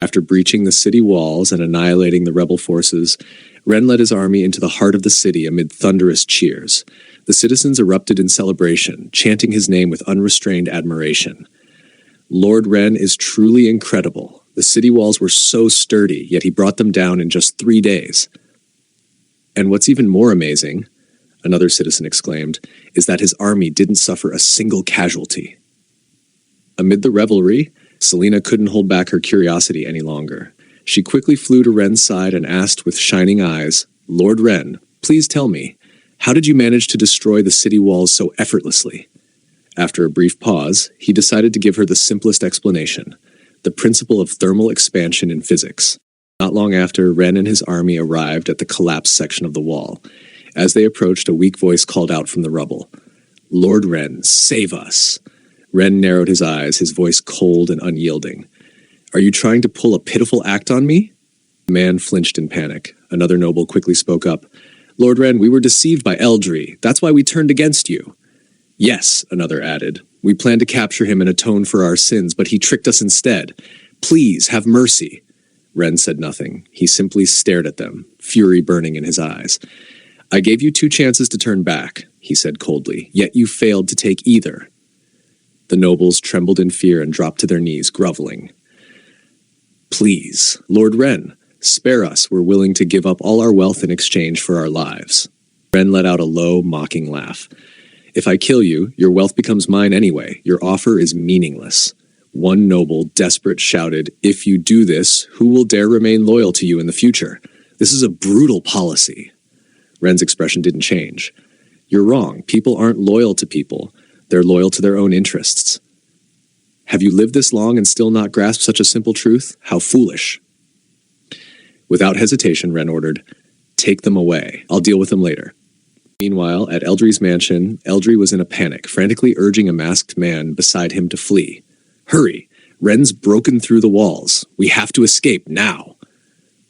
After breaching the city walls and annihilating the rebel forces, Ren led his army into the heart of the city amid thunderous cheers. The citizens erupted in celebration, chanting his name with unrestrained admiration. Lord Ren is truly incredible. The city walls were so sturdy, yet he brought them down in just 3 days. And what's even more amazing, another citizen exclaimed, is that his army didn't suffer a single casualty. Amid the revelry, Selena couldn't hold back her curiosity any longer. She quickly flew to Ren's side and asked with shining eyes, "Lord Ren, please tell me, how did you manage to destroy the city walls so effortlessly?" After a brief pause, he decided to give her the simplest explanation, the principle of thermal expansion in physics. Not long after, Ren and his army arrived at the collapsed section of the wall. As they approached, a weak voice called out from the rubble, "Lord Ren, save us!" Ren narrowed his eyes, his voice cold and unyielding. "Are you trying to pull a pitiful act on me?" The man flinched in panic. Another noble quickly spoke up. "Lord Ren, we were deceived by Eldri. That's why we turned against you." "Yes," another added. "We planned to capture him and atone for our sins, but he tricked us instead. Please, have mercy." Ren said nothing. He simply stared at them, fury burning in his eyes. "I gave you 2 chances to turn back," he said coldly, "yet you failed to take either." The nobles trembled in fear and dropped to their knees, groveling. "Please, Lord Ren, spare us. We're willing to give up all our wealth in exchange for our lives." Ren let out a low, mocking laugh. "If I kill you, your wealth becomes mine anyway. Your offer is meaningless." One noble, desperate, shouted, "If you do this, who will dare remain loyal to you in the future? This is a brutal policy." Ren's expression didn't change. "You're wrong. People aren't loyal to people. They're loyal to their own interests." "Have you lived this long and still not grasped such a simple truth? How foolish." Without hesitation, Ren ordered, "Take them away. I'll deal with them later." Meanwhile, at Eldri's mansion, Eldri was in a panic, frantically urging a masked man beside him to flee. "Hurry! Ren's broken through the walls. We have to escape now."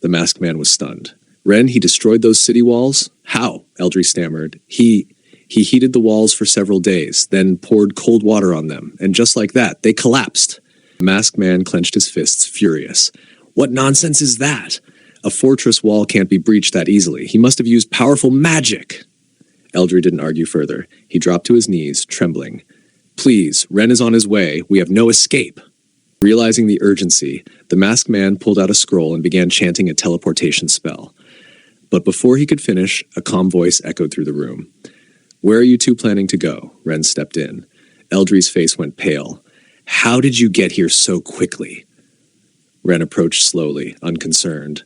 The masked man was stunned. "Ren, he destroyed those city walls? How?" Eldri stammered. He heated the walls for several days, then poured cold water on them, and just like that, they collapsed." The masked man clenched his fists, furious. "What nonsense is that? A fortress wall can't be breached that easily. He must have used powerful magic." Eldri didn't argue further. He dropped to his knees, trembling. "Please, Ren is on his way. We have no escape." Realizing the urgency, the masked man pulled out a scroll and began chanting a teleportation spell. But before he could finish, a calm voice echoed through the room. "Where are you two planning to go?" Ren stepped in. Eldri's face went pale. "How did you get here so quickly?" Ren approached slowly, unconcerned.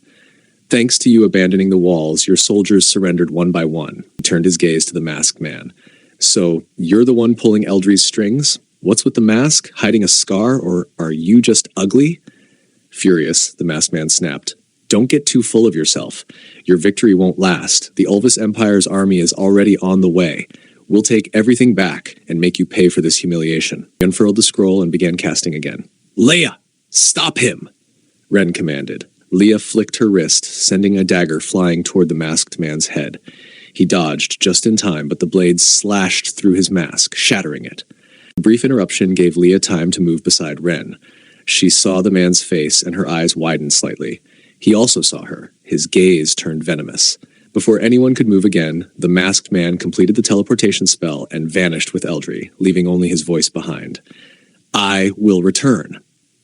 "Thanks to you abandoning the walls, your soldiers surrendered one by one." He turned his gaze to the masked man. "So, you're the one pulling Eldri's strings? What's with the mask? Hiding a scar, or are you just ugly?" Furious, the masked man snapped. "Don't get too full of yourself. Your victory won't last. The Ulvis Empire's army is already on the way. We'll take everything back and make you pay for this humiliation." He unfurled the scroll and began casting again. "Leia, stop him!" Ren commanded. Leia flicked her wrist, sending a dagger flying toward the masked man's head. He dodged just in time, but the blade slashed through his mask, shattering it. A brief interruption gave Leia time to move beside Ren. She saw the man's face, and her eyes widened slightly. He also saw her. His gaze turned venomous. Before anyone could move again, the masked man completed the teleportation spell and vanished with Eldri, leaving only his voice behind. "I will return."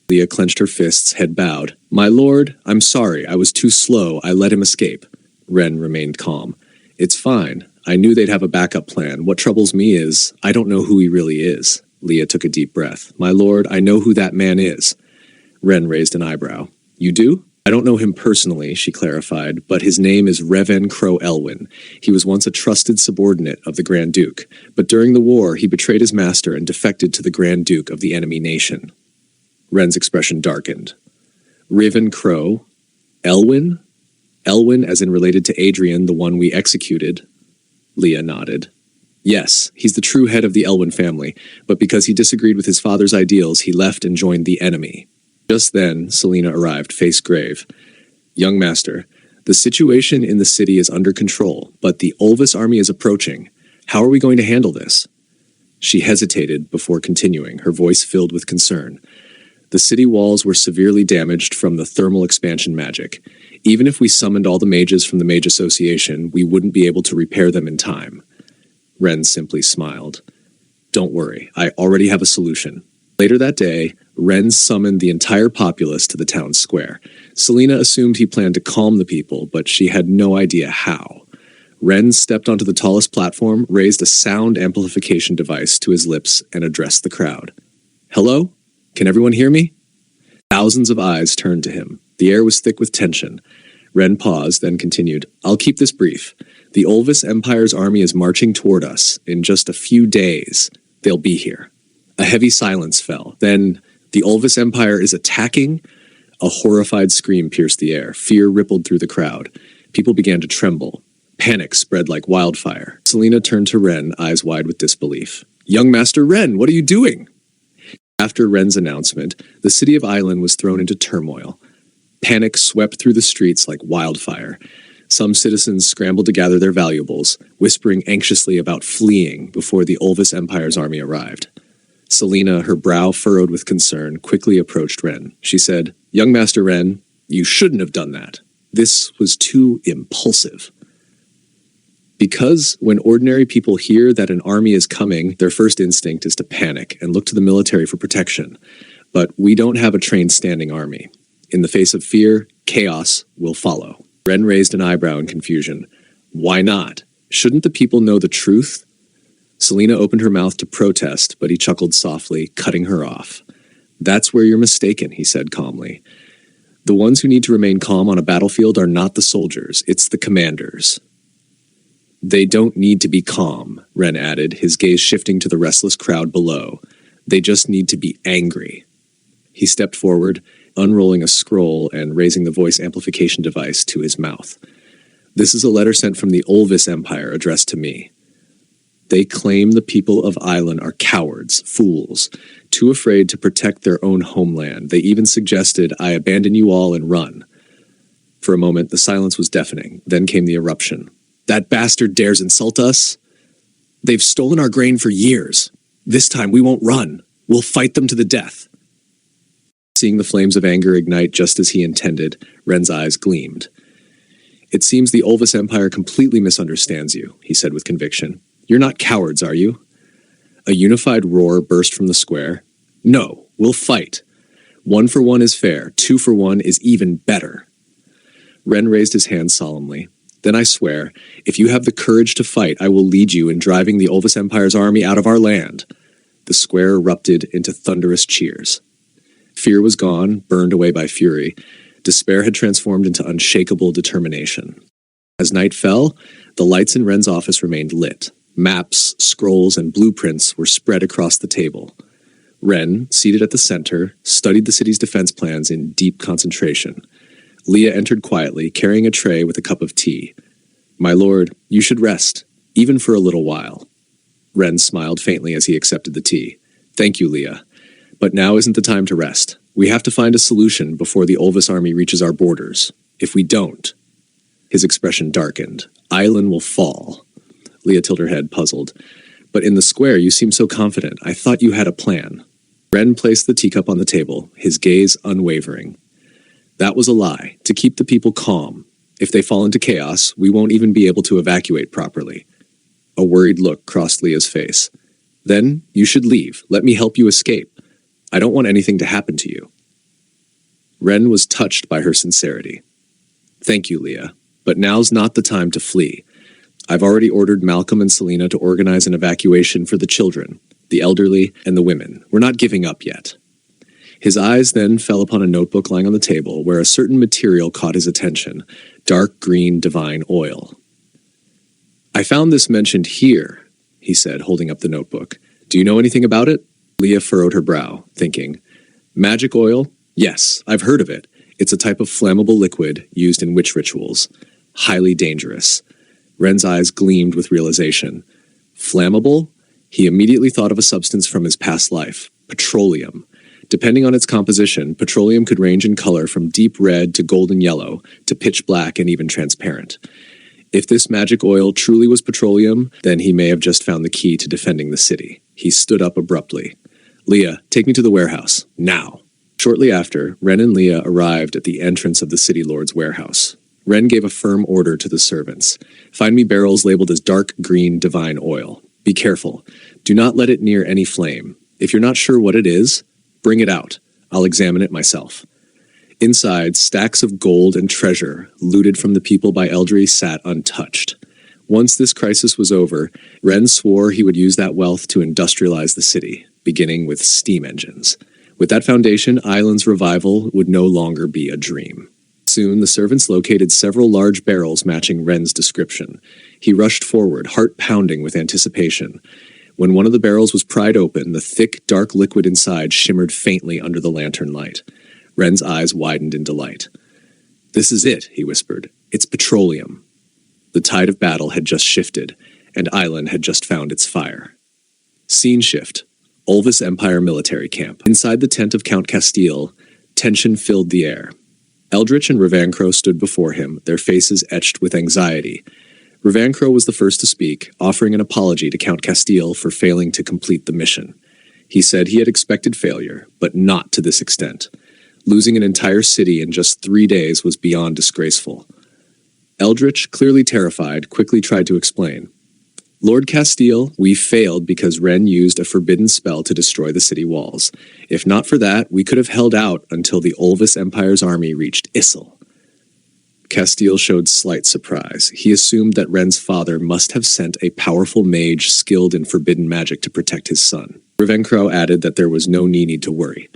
Leia clenched her fists, head bowed. "My lord, I'm sorry. I was too slow. I let him escape." Ren remained calm. "It's fine. I knew they'd have a backup plan. What troubles me is, I don't know who he really is." Leia took a deep breath. "My lord, I know who that man is." Ren raised an eyebrow. "You do?" "I don't know him personally," she clarified, "but his name is Reven Crow Elwyn. He was once a trusted subordinate of the Grand Duke, but during the war he betrayed his master and defected to the Grand Duke of the enemy nation." Ren's expression darkened. "Reven Crow? Elwyn? Elwyn as in related to Adrian, the one we executed?" Leia nodded. "Yes, he's the true head of the Elwyn family, but because he disagreed with his father's ideals, he left and joined the enemy." Just then, Selena arrived, face grave. "Young master, the situation in the city is under control, but the Ulvis army is approaching. How are we going to handle this?" She hesitated before continuing, her voice filled with concern. The city walls were severely damaged from the thermal expansion magic. Even if we summoned all the mages from the Mage Association, we wouldn't be able to repair them in time. Ren simply smiled. Don't worry, I already have a solution. Later that day, Ren summoned the entire populace to the town square. Selena assumed he planned to calm the people, but she had no idea how. Ren stepped onto the tallest platform, raised a sound amplification device to his lips, and addressed the crowd. Hello? Can everyone hear me? Thousands of eyes turned to him. The air was thick with tension. Ren paused, then continued, I'll keep this brief. The Olvis Empire's army is marching toward us. In just a few days, they'll be here. A heavy silence fell. Then, the Olvis Empire is attacking? A horrified scream pierced the air. Fear rippled through the crowd. People began to tremble. Panic spread like wildfire. Selena turned to Ren, eyes wide with disbelief. Young Master Ren, what are you doing? After Ren's announcement, the city of Island was thrown into turmoil. Panic swept through the streets like wildfire. Some citizens scrambled to gather their valuables, whispering anxiously about fleeing before the Olvis Empire's army arrived. Selena, her brow furrowed with concern, quickly approached Ren. She said, Young Master Ren, you shouldn't have done that. This was too impulsive. Because when ordinary people hear that an army is coming, their first instinct is to panic and look to the military for protection. But we don't have a trained standing army. In the face of fear, chaos will follow. Ren raised an eyebrow in confusion. Why not? Shouldn't the people know the truth? Selena opened her mouth to protest, but he chuckled softly, cutting her off. That's where you're mistaken, he said calmly. The ones who need to remain calm on a battlefield are not the soldiers, it's the commanders. They don't need to be calm, Ren added, his gaze shifting to the restless crowd below. They just need to be angry. He stepped forward, unrolling a scroll and raising the voice amplification device to his mouth. This is a letter sent from the Olvis Empire addressed to me. They claim the people of Island are cowards, fools, too afraid to protect their own homeland. They even suggested I abandon you all and run. For a moment, the silence was deafening. Then came the eruption. That bastard dares insult us? They've stolen our grain for years. This time we won't run. We'll fight them to the death. Seeing the flames of anger ignite just as he intended, Ren's eyes gleamed. It seems the Olvis Empire completely misunderstands you, he said with conviction. You're not cowards, are you? A unified roar burst from the square. No, we'll fight. 1 for 1 is fair. 2 for 1 is even better. Ren raised his hand solemnly. Then I swear, if you have the courage to fight, I will lead you in driving the Olvis Empire's army out of our land. The square erupted into thunderous cheers. Fear was gone, burned away by fury. Despair had transformed into unshakable determination. As night fell, the lights in Ren's office remained lit. Maps, scrolls, and blueprints were spread across the table. Ren, seated at the center, studied the city's defense plans in deep concentration. Leah entered quietly, carrying a tray with a cup of tea. My lord, you should rest, even for a little while. Ren smiled faintly as he accepted the tea. Thank you, Leah. But now isn't the time to rest. We have to find a solution before the Olvis army reaches our borders. If we don't... His expression darkened. Island will fall. Leah tilted her head, puzzled. But in the square, you seem so confident. I thought you had a plan. Ren placed the teacup on the table, his gaze unwavering. That was a lie, to keep the people calm. If they fall into chaos, we won't even be able to evacuate properly. A worried look crossed Leah's face. Then, you should leave. Let me help you escape. I don't want anything to happen to you. Ren was touched by her sincerity. Thank you, Leah. But now's not the time to flee. I've already ordered Malcolm and Selena to organize an evacuation for the children, the elderly, and the women. We're not giving up yet. His eyes then fell upon a notebook lying on the table where a certain material caught his attention, dark green divine oil. I found this mentioned here, he said, holding up the notebook. Do you know anything about it? Leah furrowed her brow, thinking. Magic oil? Yes, I've heard of it. It's a type of flammable liquid used in witch rituals. Highly dangerous. Ren's eyes gleamed with realization. Flammable? He immediately thought of a substance from his past life, petroleum. Depending on its composition, petroleum could range in color from deep red to golden yellow to pitch black and even transparent. If this magic oil truly was petroleum, then he may have just found the key to defending the city. He stood up abruptly. Leah, take me to the warehouse, now. Shortly after, Ren and Leah arrived at the entrance of the city lord's warehouse. Ren gave a firm order to the servants. Find me barrels labeled as dark green divine oil. Be careful. Do not let it near any flame. If you're not sure what it is, bring it out. I'll examine it myself. Inside, stacks of gold and treasure, looted from the people by Eldri, sat untouched. Once this crisis was over, Ren swore he would use that wealth to industrialize the city, beginning with steam engines. With that foundation, Island's revival would no longer be a dream. Soon, the servants located several large barrels matching Ren's description. He rushed forward, heart pounding with anticipation. When one of the barrels was pried open, the thick, dark liquid inside shimmered faintly under the lantern light. Ren's eyes widened in delight. "This is it," he whispered. "It's petroleum." The tide of battle had just shifted, and Island had just found its fire. Scene shift. Olvis Empire military camp. Inside the tent of Count Castile, tension filled the air. Eldritch and Reincarnated stood before him, their faces etched with anxiety. Reincarnated was the first to speak, offering an apology to Count Castile for failing to complete the mission. He said he had expected failure, but not to this extent. Losing an entire city in just 3 days was beyond disgraceful. Eldritch, clearly terrified, quickly tried to explain. "Lord Castile, we failed because Ren used a forbidden spell to destroy the city walls. If not for that, we could have held out until the Olvis Empire's army reached Issel." Castile showed slight surprise. He assumed that Ren's father must have sent a powerful mage skilled in forbidden magic to protect his son. Reincarnated added that there was no need to worry.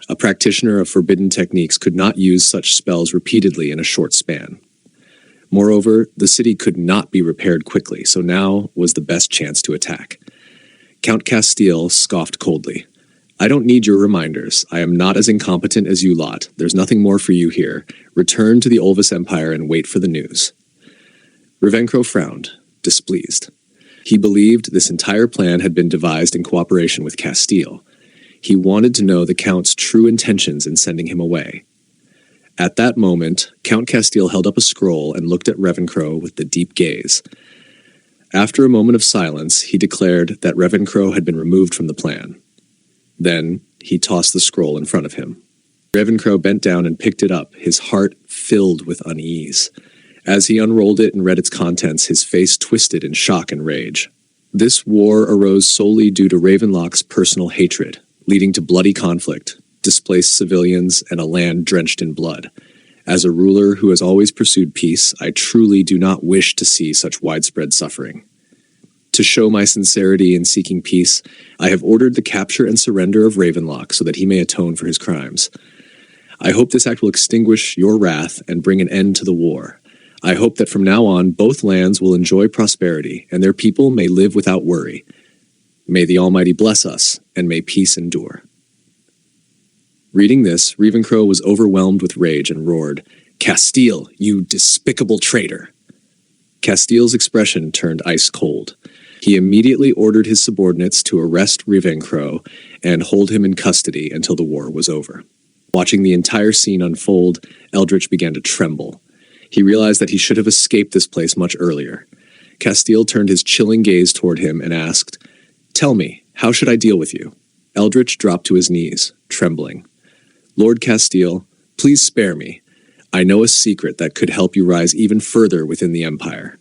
A practitioner of forbidden techniques could not use such spells repeatedly in a short span. Moreover, the city could not be repaired quickly, so now was the best chance to attack. Count Castile scoffed coldly. "I don't need your reminders. I am not as incompetent as you lot. There's nothing more for you here. Return to the Olvis Empire and wait for the news." Reincarnated frowned, displeased. He believed this entire plan had been devised in cooperation with Castile. He wanted to know the Count's true intentions in sending him away. At that moment, Count Castile held up a scroll and looked at Reincarnated with the deep gaze. After a moment of silence, he declared that Reincarnated had been removed from the plan. Then, he tossed the scroll in front of him. Reincarnated bent down and picked it up, his heart filled with unease. As he unrolled it and read its contents, his face twisted in shock and rage. This war arose solely due to Ravenlock's personal hatred, leading to bloody conflict, displaced civilians, and a land drenched in blood. As a ruler who has always pursued peace, I truly do not wish to see such widespread suffering. To show my sincerity in seeking peace, I have ordered the capture and surrender of Ravenlock so that he may atone for his crimes. I hope this act will extinguish your wrath and bring an end to the war. I hope that from now on both lands will enjoy prosperity and their people may live without worry. May the Almighty bless us, and may peace endure." Reading this, Reincarnated was overwhelmed with rage and roared, "Castile, you despicable traitor!" Castile's expression turned ice cold. He immediately ordered his subordinates to arrest Reincarnated and hold him in custody until the war was over. Watching the entire scene unfold, Eldritch began to tremble. He realized that he should have escaped this place much earlier. Castile turned his chilling gaze toward him and asked, "Tell me, how should I deal with you?" Eldritch dropped to his knees, trembling. "Lord Castile, please spare me. I know a secret that could help you rise even further within the Empire."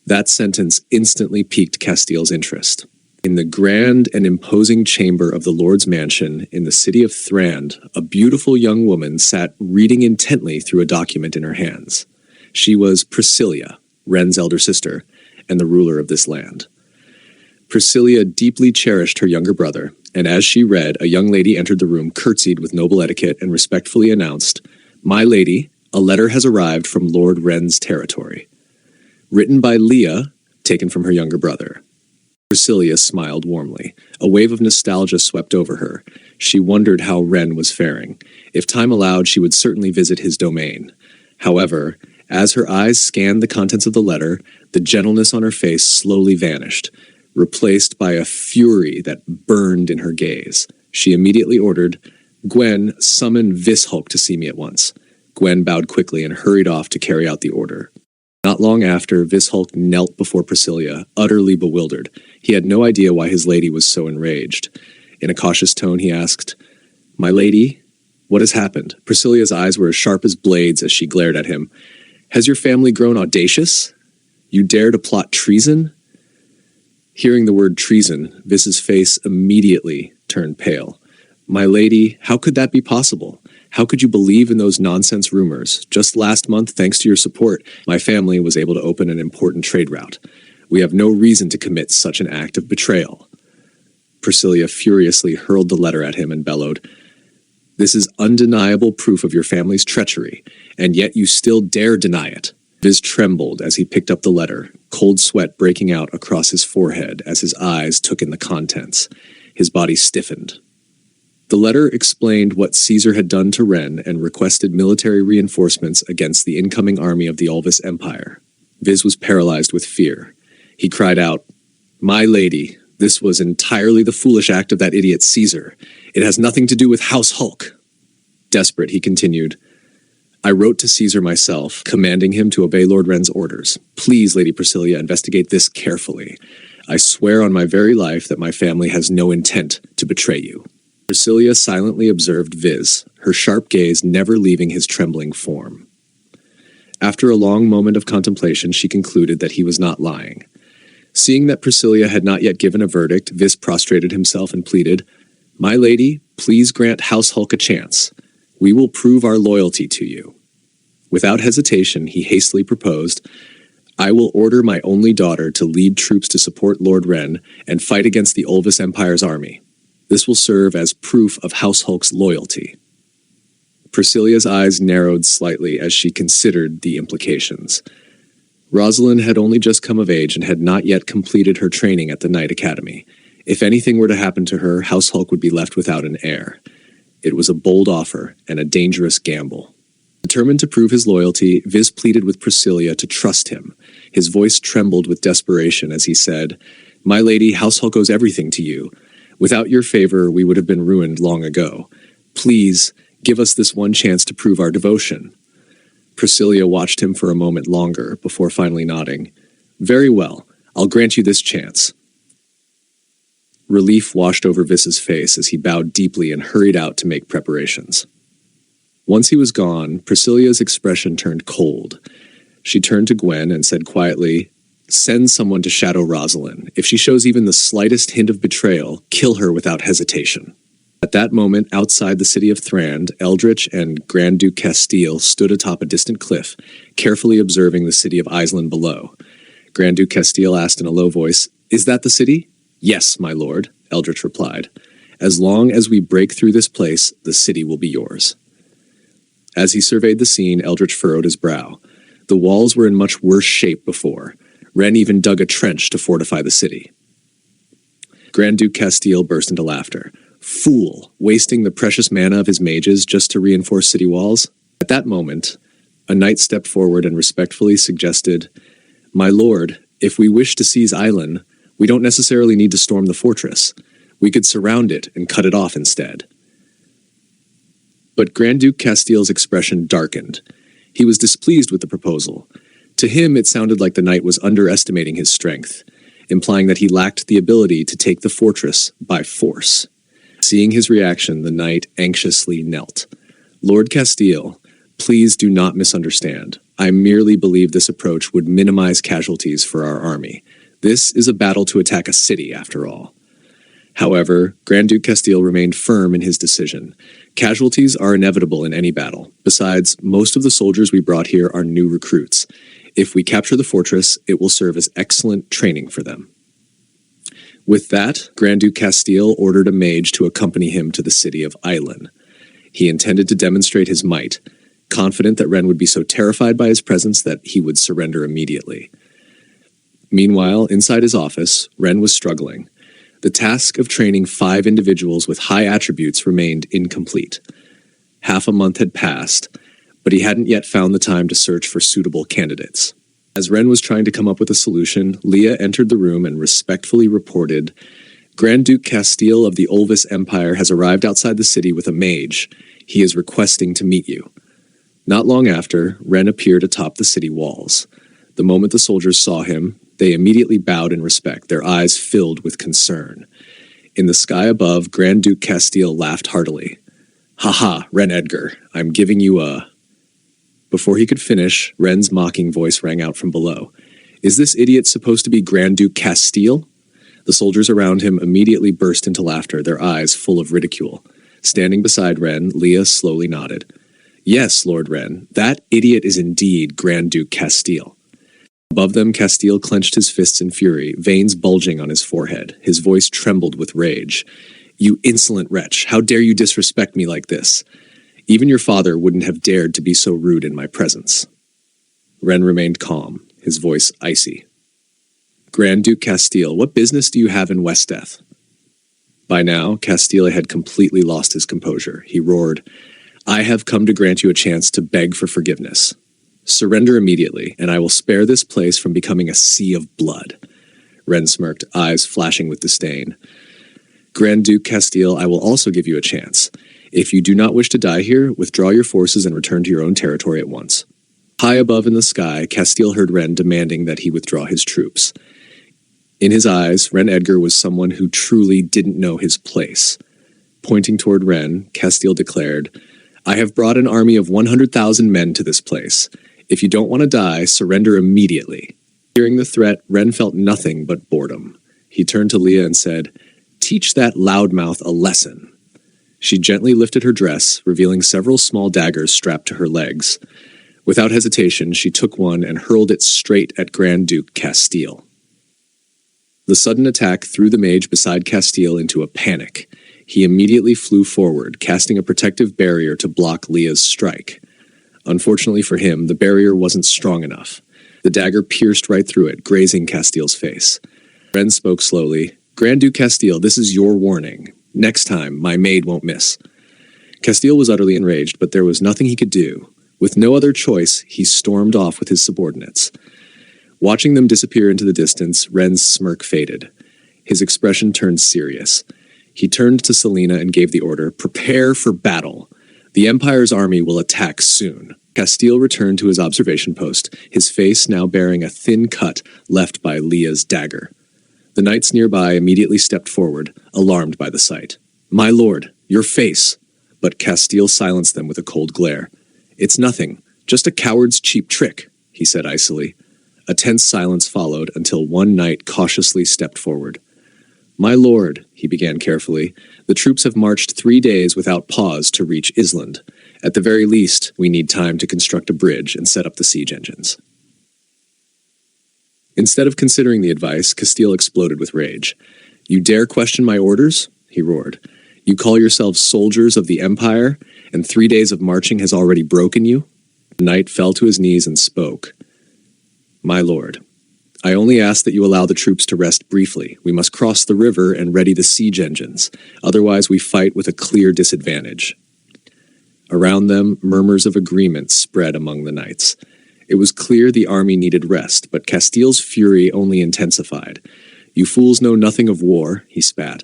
That sentence instantly piqued Castile's interest. In the grand and imposing chamber of the Lord's mansion in the city of Thrand, a beautiful young woman sat reading intently through a document in her hands. She was Priscilla, Ren's elder sister, and the ruler of this land. Priscilla deeply cherished her younger brother, and as she read, a young lady entered the room, curtsied with noble etiquette, and respectfully announced, "My lady, a letter has arrived from Lord Ren's territory." Written by Leah, taken from her younger brother. Priscilla smiled warmly. A wave of nostalgia swept over her. She wondered how Ren was faring. If time allowed, she would certainly visit his domain. However, as her eyes scanned the contents of the letter, the gentleness on her face slowly vanished, replaced by a fury that burned in her gaze. She immediately ordered, "Gwen, summon Vishulk to see me at once." Gwen bowed quickly and hurried off to carry out the order. Not long after, Vishulk knelt before Priscilla, utterly bewildered. He had no idea why his lady was so enraged. In a cautious tone, he asked, "My lady, What has happened? Priscilla's eyes were as sharp as blades as she glared at him. Has your family grown audacious? You dare to plot treason? Hearing the word treason, Vis's face immediately turned pale. My lady, how could that be possible? How could you believe in those nonsense rumors? Just last month, thanks to your support, my family was able to open an important trade route. We have no reason to commit such an act of betrayal. Priscilla furiously hurled the letter at him and bellowed, This is undeniable proof of your family's treachery, and yet you still dare deny it. Viz trembled as he picked up the letter, cold sweat breaking out across his forehead as his eyes took in the contents. His body stiffened. The letter explained what Caesar had done to Ren and requested military reinforcements against the incoming army of the Ulvis Empire. Viz was paralyzed with fear. He cried out, My lady, this was entirely the foolish act of that idiot Caesar. It has nothing to do with House Hulk. Desperate, he continued, I wrote to Caesar myself, commanding him to obey Lord Ren's orders. Please, Lady Priscilla, investigate this carefully. I swear on my very life that my family has no intent to betray you. Priscilla silently observed Viz, her sharp gaze never leaving his trembling form. After a long moment of contemplation, she concluded that he was not lying. Seeing that Priscilla had not yet given a verdict, Viz prostrated himself and pleaded, My lady, please grant House Hulk a chance. We will prove our loyalty to you. Without hesitation, he hastily proposed, I will order my only daughter to lead troops to support Lord Ren and fight against the Ulvis Empire's army. This will serve as proof of House Hulk's loyalty. Priscilla's eyes narrowed slightly as she considered the implications. Rosalind had only just come of age and had not yet completed her training at the Knight Academy. If anything were to happen to her, House Hulk would be left without an heir. It was a bold offer and a dangerous gamble. Determined to prove his loyalty, Viz pleaded with Priscilla to trust him. His voice trembled with desperation as he said, My lady, House Hulk owes everything to you. Without your favor, we would have been ruined long ago. Please, give us this one chance to prove our devotion. Priscilla watched him for a moment longer before finally nodding. Very well, I'll grant you this chance. Relief washed over Viz's face as he bowed deeply and hurried out to make preparations. Once he was gone, Priscilla's expression turned cold. She turned to Gwen and said quietly, Send someone to shadow Rosalind. If she shows even the slightest hint of betrayal, kill her without hesitation. At that moment, outside the city of Thrand, Eldritch and Grand Duke Castile stood atop a distant cliff, carefully observing the city of Iceland below. Grand Duke Castile asked in a low voice, Is that the city? Yes, my lord, Eldritch replied. As long as we break through this place, the city will be yours. As he surveyed the scene, Eldritch furrowed his brow. The walls were in much worse shape before. Ren even dug a trench to fortify the city. Grand Duke Castile burst into laughter. Fool, wasting the precious mana of his mages just to reinforce city walls? At that moment, a knight stepped forward and respectfully suggested, My lord, if we wish to seize Island, we don't necessarily need to storm the fortress. We could surround it and cut it off instead. But Grand Duke Castile's expression darkened. He was displeased with the proposal. To him, it sounded like the knight was underestimating his strength, implying that he lacked the ability to take the fortress by force. Seeing his reaction, the knight anxiously knelt. Lord Castile, please do not misunderstand. I merely believe this approach would minimize casualties for our army. This is a battle to attack a city, after all. However, Grand Duke Castile remained firm in his decision. Casualties are inevitable in any battle. Besides, most of the soldiers we brought here are new recruits. If we capture the fortress, it will serve as excellent training for them. With that, Grand Duke Castile ordered a mage to accompany him to the city of Island. He intended to demonstrate his might, confident that Ren would be so terrified by his presence that he would surrender immediately. Meanwhile, inside his office, Ren was struggling. The task of training 5 individuals with high attributes remained incomplete. Half a month had passed, but he hadn't yet found the time to search for suitable candidates. As Ren was trying to come up with a solution, Leah entered the room and respectfully reported, Grand Duke Castile of the Ulvis Empire has arrived outside the city with a mage. He is requesting to meet you. Not long after, Ren appeared atop the city walls. The moment the soldiers saw him, they immediately bowed in respect, their eyes filled with concern. In the sky above, Grand Duke Castile laughed heartily. Haha, Ren Edgar, I'm giving you a... Before he could finish, Ren's mocking voice rang out from below. Is this idiot supposed to be Grand Duke Castile? The soldiers around him immediately burst into laughter, their eyes full of ridicule. Standing beside Ren, Leah slowly nodded. Yes, Lord Ren, that idiot is indeed Grand Duke Castile. Above them, Castile clenched his fists in fury, veins bulging on his forehead. His voice trembled with rage. You insolent wretch, how dare you disrespect me like this? Even your father wouldn't have dared to be so rude in my presence. Ren remained calm, his voice icy. Grand Duke Castile, what business do you have in Westdeath? By now, Castile had completely lost his composure. He roared, I have come to grant you a chance to beg for forgiveness. Surrender immediately, and I will spare this place from becoming a sea of blood. Ren smirked, eyes flashing with disdain. Grand Duke Castile, I will also give you a chance. If you do not wish to die here, withdraw your forces and return to your own territory at once. High above in the sky, Castile heard Ren demanding that he withdraw his troops. In his eyes, Ren Edgar was someone who truly didn't know his place. Pointing toward Ren, Castile declared, I have brought an army of 100,000 men to this place. If you don't want to die, surrender immediately. Hearing the threat, Ren felt nothing but boredom. He turned to Leah and said, Teach that loudmouth a lesson. She gently lifted her dress, revealing several small daggers strapped to her legs. Without hesitation, she took one and hurled it straight at Grand Duke Castile. The sudden attack threw the mage beside Castile into a panic. He immediately flew forward, casting a protective barrier to block Leah's strike. Unfortunately for him, the barrier wasn't strong enough. The dagger pierced right through it, grazing Castile's face. Ren spoke slowly. Grand Duke Castile, this is your warning. Next time, my maid won't miss. Castile was utterly enraged, but there was nothing he could do. With no other choice, he stormed off with his subordinates. Watching them disappear into the distance, Ren's smirk faded. His expression turned serious. He turned to Selena and gave the order, Prepare for battle. The Empire's army will attack soon. Castile returned to his observation post, his face now bearing a thin cut left by Leah's dagger. The knights nearby immediately stepped forward, alarmed by the sight. My lord, your face! But Castile silenced them with a cold glare. It's nothing, just a coward's cheap trick, he said icily. A tense silence followed until one knight cautiously stepped forward. My lord, he began carefully, the troops have marched 3 days without pause to reach Island. At the very least, we need time to construct a bridge and set up the siege engines. Instead of considering the advice, Castile exploded with rage. You dare question my orders? He roared. You call yourselves soldiers of the Empire, and 3 days of marching has already broken you? The knight fell to his knees and spoke. My lord, I only ask that you allow the troops to rest briefly. We must cross the river and ready the siege engines. Otherwise, we fight with a clear disadvantage. Around them, murmurs of agreement spread among the knights. It was clear the army needed rest, but Castile's fury only intensified. You fools know nothing of war, he spat.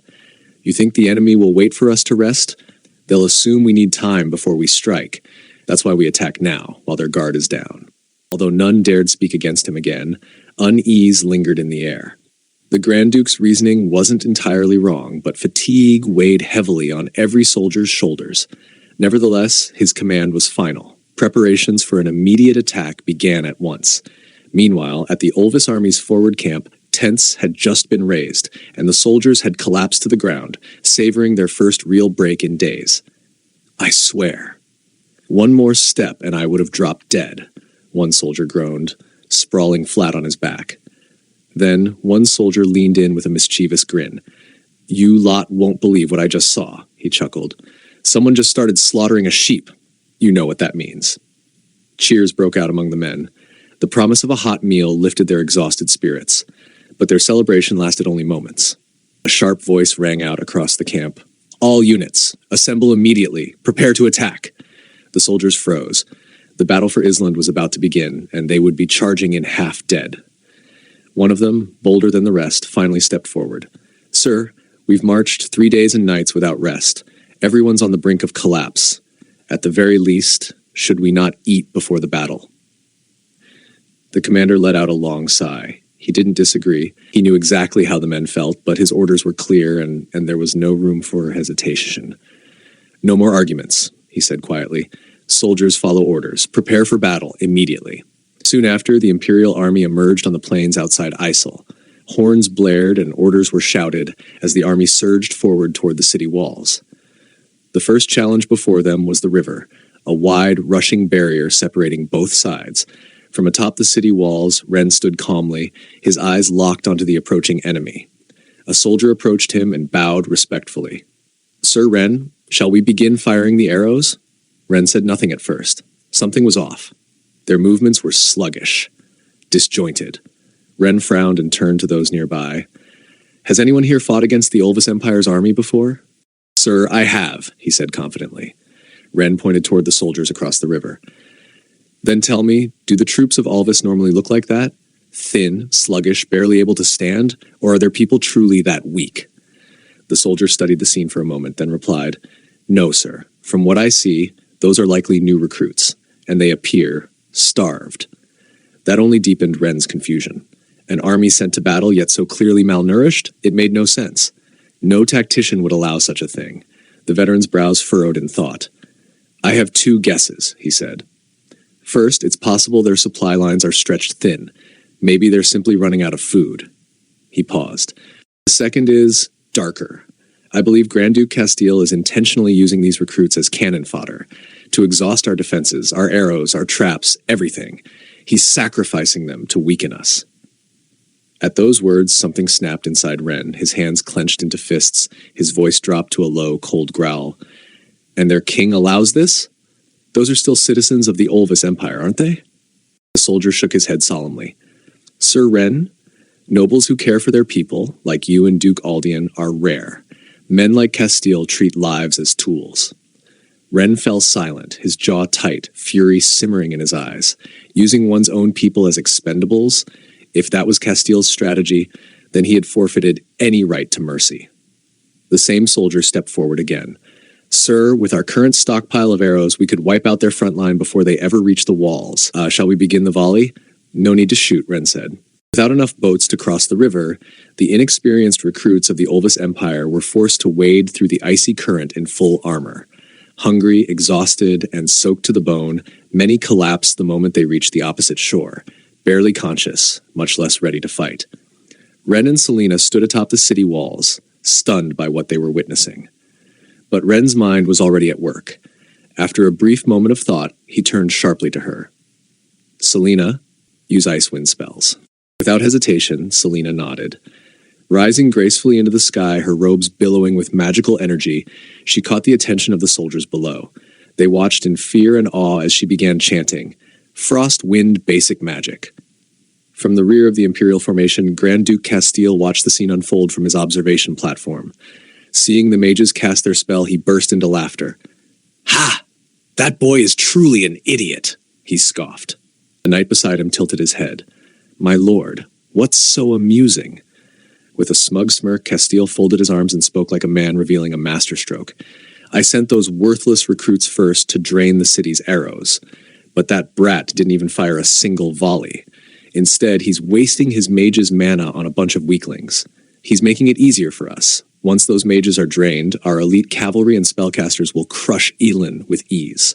You think the enemy will wait for us to rest? They'll assume we need time before we strike. That's why we attack now, while their guard is down. Although none dared speak against him again, unease lingered in the air. The Grand Duke's reasoning wasn't entirely wrong, but fatigue weighed heavily on every soldier's shoulders. Nevertheless, his command was final. Preparations for an immediate attack began at once. Meanwhile, at the Olvis army's forward camp, tents had just been raised, and the soldiers had collapsed to the ground, savoring their first real break in days. I swear. One more step and I would have dropped dead, one soldier groaned, sprawling flat on his back. Then one soldier leaned in with a mischievous grin. You lot won't believe what I just saw, he chuckled. Someone just started slaughtering a sheep. You know what that means. Cheers broke out among the men. The promise of a hot meal lifted their exhausted spirits, but their celebration lasted only moments. A sharp voice rang out across the camp. All units, assemble immediately. Prepare to attack. The soldiers froze. The battle for Island was about to begin, and they would be charging in half dead. One of them, bolder than the rest, finally stepped forward. Sir, we've marched 3 days and nights without rest. Everyone's on the brink of collapse. At the very least, should we not eat before the battle? The commander let out a long sigh. He didn't disagree. He knew exactly how the men felt, but his orders were clear and there was no room for hesitation. No more arguments, he said quietly. Soldiers follow orders. Prepare for battle immediately. Soon after, the Imperial army emerged on the plains outside Isel. Horns blared and orders were shouted as the army surged forward toward the city walls. The first challenge before them was the river, a wide, rushing barrier separating both sides. From atop the city walls, Ren stood calmly, his eyes locked onto the approaching enemy. A soldier approached him and bowed respectfully. "Sir Ren, shall we begin firing the arrows?" Ren said nothing at first. Something was off. Their movements were sluggish, disjointed. Ren frowned and turned to those nearby. "Has anyone here fought against the Olvis Empire's army before?" "Sir, I have," he said confidently. Ren pointed toward the soldiers across the river. "Then tell me, do the troops of Olvis normally look like that? Thin, sluggish, barely able to stand? Or are their people truly that weak?" The soldier studied the scene for a moment, then replied, "No, sir. From what I see, those are likely new recruits, and they appear starved." That only deepened Ren's confusion. An army sent to battle yet so clearly malnourished, it made no sense. No tactician would allow such a thing. The veteran's brows furrowed in thought. "I have two guesses," he said. "First, it's possible their supply lines are stretched thin. Maybe they're simply running out of food." He paused. "The second is darker. I believe Grand Duke Castile is intentionally using these recruits as cannon fodder, to exhaust our defenses, our arrows, our traps, everything. He's sacrificing them to weaken us." At those words, something snapped inside Ren, his hands clenched into fists, his voice dropped to a low, cold growl. "And their king allows this? Those are still citizens of the Olvis Empire, aren't they?" The soldier shook his head solemnly. "Sir Ren, nobles who care for their people, like you and Duke Aldian, are rare. Men like Castile treat lives as tools." Ren fell silent, his jaw tight, fury simmering in his eyes. Using one's own people as expendables? If that was Castile's strategy, then he had forfeited any right to mercy. The same soldier stepped forward again. "Sir, with our current stockpile of arrows, we could wipe out their front line before they ever reach the walls. Shall we begin the volley?" "No need to shoot," Ren said. Without enough boats to cross the river, the inexperienced recruits of the Olvis Empire were forced to wade through the icy current in full armor. Hungry, exhausted, and soaked to the bone, many collapsed the moment they reached the opposite shore, barely conscious, much less ready to fight. Ren and Selena stood atop the city walls, stunned by what they were witnessing. But Ren's mind was already at work. After a brief moment of thought, he turned sharply to her. "Selena, use ice wind spells." Without hesitation, Selena nodded. Rising gracefully into the sky, her robes billowing with magical energy, she caught the attention of the soldiers below. They watched in fear and awe as she began chanting, "Frost Wind Basic Magic." From the rear of the Imperial formation, Grand Duke Castile watched the scene unfold from his observation platform. Seeing the mages cast their spell, he burst into laughter. "Ha! That boy is truly an idiot," he scoffed. The knight beside him tilted his head. "My lord, what's so amusing?" With a smug smirk, Castile folded his arms and spoke like a man revealing a masterstroke. "I sent those worthless recruits first to drain the city's arrows. But that brat didn't even fire a single volley. Instead, he's wasting his mage's mana on a bunch of weaklings. He's making it easier for us. Once those mages are drained, our elite cavalry and spellcasters will crush Elin with ease."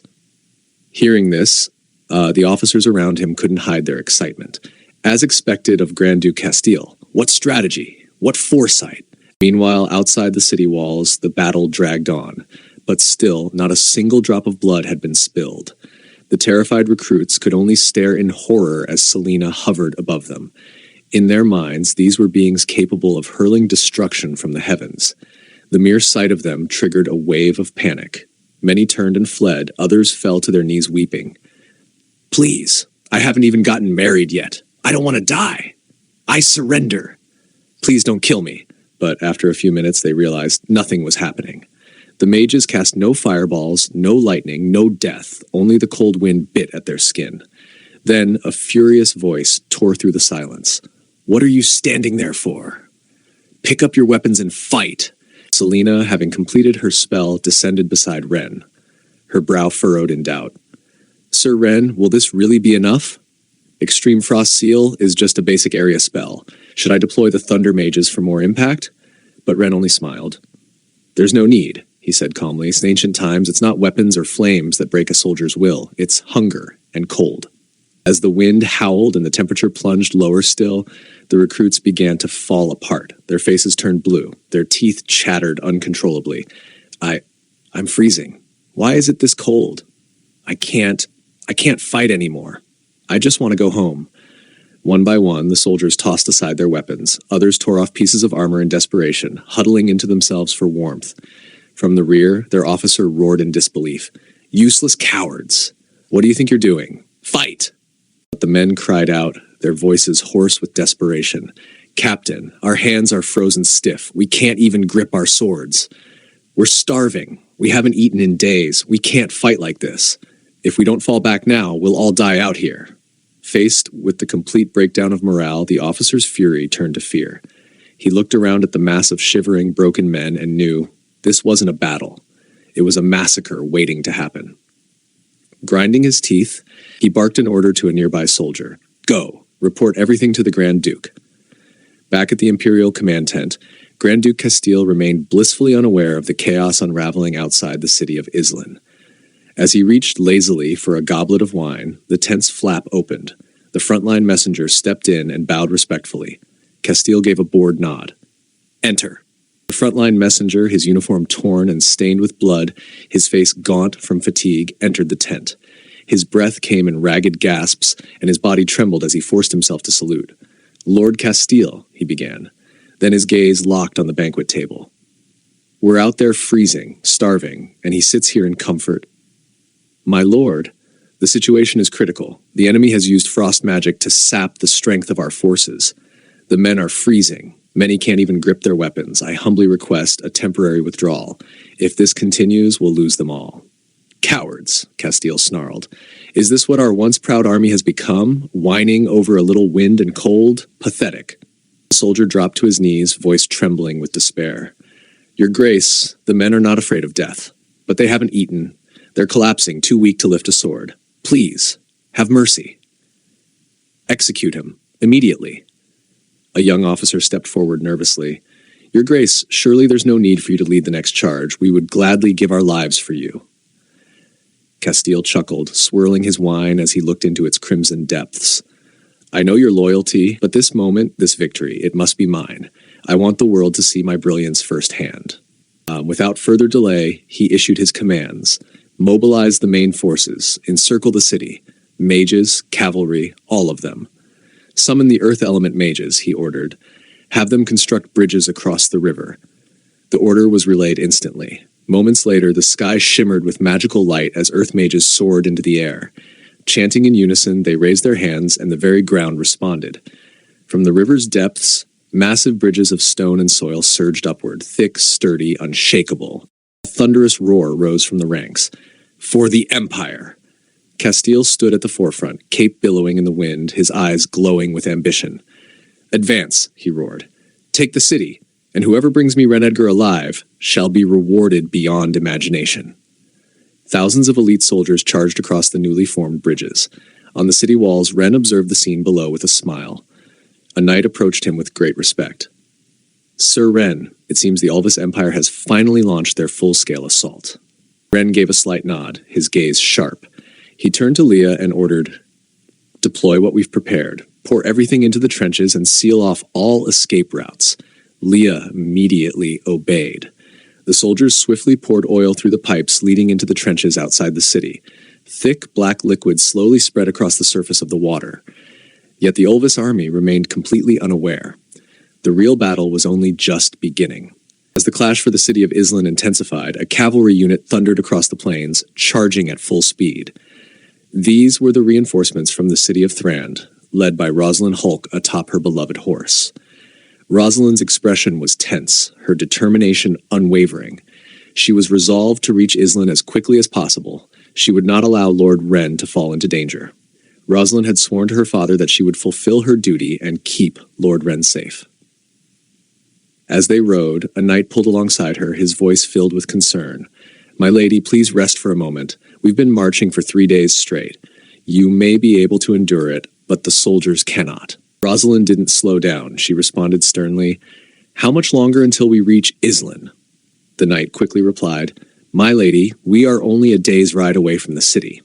Hearing this, the officers around him couldn't hide their excitement. As expected of Grand Duke Castile, what strategy? What foresight? Meanwhile, outside the city walls, the battle dragged on. But still, not a single drop of blood had been spilled. The terrified recruits could only stare in horror as Selena hovered above them. In their minds, these were beings capable of hurling destruction from the heavens. The mere sight of them triggered a wave of panic. Many turned and fled, others fell to their knees weeping. "Please, I haven't even gotten married yet. I don't want to die. I surrender. Please don't kill me." But after a few minutes, they realized nothing was happening. The mages cast no fireballs, no lightning, no death, only the cold wind bit at their skin. Then a furious voice tore through the silence. "What are you standing there for? Pick up your weapons and fight." Selena, having completed her spell, descended beside Ren. Her brow furrowed in doubt. "Sir Ren, will this really be enough? Extreme Frost Seal is just a basic area spell. Should I deploy the Thunder Mages for more impact?" But Ren only smiled. "There's no need," he he said calmly. In ancient times, it's not weapons or flames that break a soldier's will. It's hunger and cold. As the wind howled and the temperature plunged lower still, the recruits began to fall apart. Their faces turned blue. Their teeth chattered uncontrollably. I'm freezing. Why is it this cold? I can't fight anymore. I just want to go home. One by one, the soldiers tossed aside their weapons. Others tore off pieces of armor in desperation, huddling into themselves for warmth. From the rear, their officer roared in disbelief. Useless cowards! What do you think you're doing? Fight! But the men cried out, their voices hoarse with desperation. Captain, our hands are frozen stiff. We can't even grip our swords. We're starving. We haven't eaten in days. We can't fight like this. If we don't fall back now, we'll all die out here. Faced with the complete breakdown of morale, the officer's fury turned to fear. He looked around at the mass of shivering, broken men and knew this wasn't a battle. It was a massacre waiting to happen. Grinding his teeth, he barked an order to a nearby soldier. Go! Report everything to the Grand Duke. Back at the Imperial command tent, Grand Duke Castile remained blissfully unaware of the chaos unraveling outside the city of Islin. As he reached lazily for a goblet of wine, the tent's flap opened. The frontline messenger stepped in and bowed respectfully. Castile gave a bored nod. Enter. The frontline messenger, his uniform torn and stained with blood, his face gaunt from fatigue, entered the tent. His breath came in ragged gasps, and his body trembled as he forced himself to salute. Lord Castile, he began. Then his gaze locked on the banquet table. We're out there freezing, starving, and he sits here in comfort. My lord, the situation is critical. The enemy has used frost magic to sap the strength of our forces. The men are freezing. Many can't even grip their weapons. I humbly request a temporary withdrawal. If this continues, we'll lose them all. Cowards, Castile snarled. Is this what our once proud army has become? Whining over a little wind and cold? Pathetic. The soldier dropped to his knees, voice trembling with despair. Your Grace, the men are not afraid of death, but they haven't eaten. They're collapsing, too weak to lift a sword. Please, have mercy. Execute him, immediately. A young officer stepped forward nervously. Your Grace, surely there's no need for you to lead the next charge. We would gladly give our lives for you. Castile chuckled, swirling his wine as he looked into its crimson depths. I know your loyalty, but this moment, this victory, it must be mine. I want the world to see my brilliance firsthand. Without further delay, he issued his commands. Mobilize the main forces, encircle the city, mages, cavalry, all of them. Summon the earth element mages, he ordered. Have them construct bridges across the river. The order was relayed instantly. Moments later, the sky shimmered with magical light as earth mages soared into the air. Chanting in unison, they raised their hands, and the very ground responded. From the river's depths, massive bridges of stone and soil surged upward, thick, sturdy, unshakable. A thunderous roar rose from the ranks. For the Empire! Castile stood at the forefront, cape billowing in the wind, his eyes glowing with ambition. Advance, he roared. Take the city, and whoever brings me Ren Edgar alive shall be rewarded beyond imagination. Thousands of elite soldiers charged across the newly formed bridges. On the city walls, Ren observed the scene below with a smile. A knight approached him with great respect. Sir Ren, it seems the Ulvis Empire has finally launched their full-scale assault. Ren gave a slight nod, his gaze sharp. He turned to Leah and ordered, Deploy what we've prepared. Pour everything into the trenches and seal off all escape routes. Leah immediately obeyed. The soldiers swiftly poured oil through the pipes leading into the trenches outside the city. Thick, black liquid slowly spread across the surface of the water. Yet the Ulvis army remained completely unaware. The real battle was only just beginning. As the clash for the city of Islin intensified, a cavalry unit thundered across the plains, charging at full speed. These were the reinforcements from the city of Thrand, led by Rosalind Hulk atop her beloved horse. Rosalind's expression was tense, her determination unwavering. She was resolved to reach Islin as quickly as possible. She would not allow Lord Ren to fall into danger. Rosalind had sworn to her father that she would fulfill her duty and keep Lord Ren safe. As they rode, a knight pulled alongside her, his voice filled with concern. My lady, please rest for a moment. We've been marching for 3 days straight. You may be able to endure it, but the soldiers cannot. Rosalind didn't slow down. She responded sternly, How much longer until we reach Islin? The knight quickly replied, "My lady, we are only a day's ride away from the city."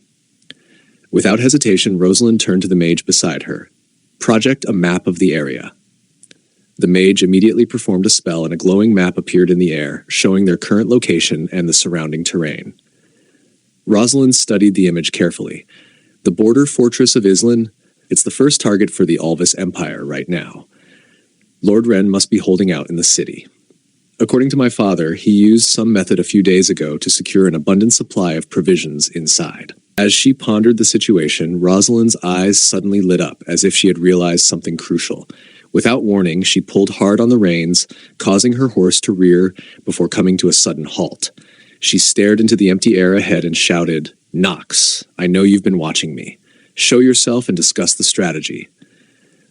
Without hesitation, Rosalind turned to the mage beside her. "Project a map of the area." The mage immediately performed a spell and a glowing map appeared in the air, showing their current location and the surrounding terrain. Rosalind studied the image carefully. The border fortress of Islan, it's the first target for the Alvis Empire right now. Lord Wren must be holding out in the city. According to my father, he used some method a few days ago to secure an abundant supply of provisions inside. As she pondered the situation, Rosalind's eyes suddenly lit up as if she had realized something crucial. Without warning, she pulled hard on the reins, causing her horse to rear before coming to a sudden halt. She stared into the empty air ahead and shouted, "Nox, I know you've been watching me. Show yourself and discuss the strategy."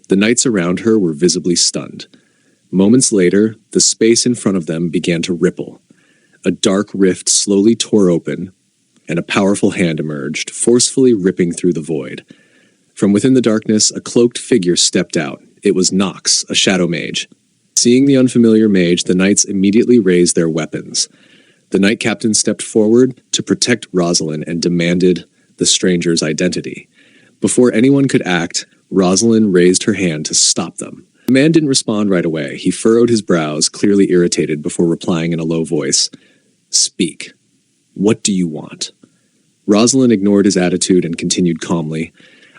The knights around her were visibly stunned. Moments later, the space in front of them began to ripple. A dark rift slowly tore open, and a powerful hand emerged, forcefully ripping through the void. From within the darkness, a cloaked figure stepped out. It was Nox, a shadow mage. Seeing the unfamiliar mage, the knights immediately raised their weapons. The knight captain stepped forward to protect Rosalind and demanded the stranger's identity. Before anyone could act, Rosalind raised her hand to stop them. The man didn't respond right away. He furrowed his brows, clearly irritated, before replying in a low voice, "Speak. What do you want?" Rosalind ignored his attitude and continued calmly,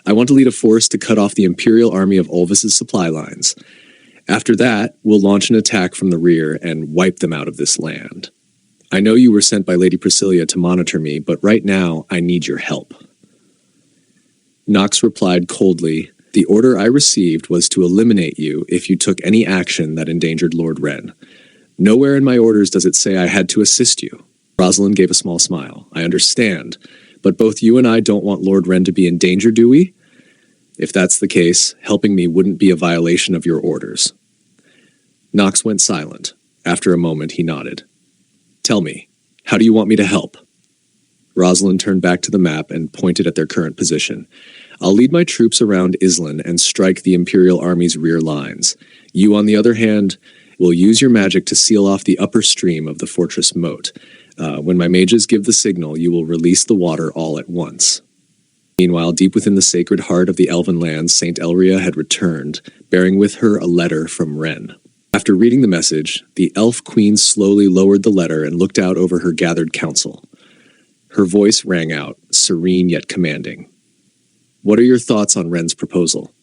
"I want to lead a force to cut off the Imperial Army of Ulvis's supply lines. After that, we'll launch an attack from the rear and wipe them out of this land. I know you were sent by Lady Priscilla to monitor me, but right now I need your help." Nox replied coldly, "The order I received was to eliminate you if you took any action that endangered Lord Wren. Nowhere in my orders does it say I had to assist you." Rosalind gave a small smile. "I understand, but both you and I don't want Lord Wren to be in danger, do we? If that's the case, helping me wouldn't be a violation of your orders." Nox went silent. After a moment, he nodded. "Tell me, how do you want me to help?" Rosalind turned back to the map and pointed at their current position. "I'll lead my troops around Islan and strike the Imperial Army's rear lines. You, on the other hand, will use your magic to seal off the upper stream of the fortress moat. When my mages give the signal, you will release the water all at once." Meanwhile, deep within the sacred heart of the elven lands, Saint Elria had returned, bearing with her a letter from Wren. After reading the message, the elf queen slowly lowered the letter and looked out over her gathered council. Her voice rang out, serene yet commanding. "What are your thoughts on Wren's proposal?"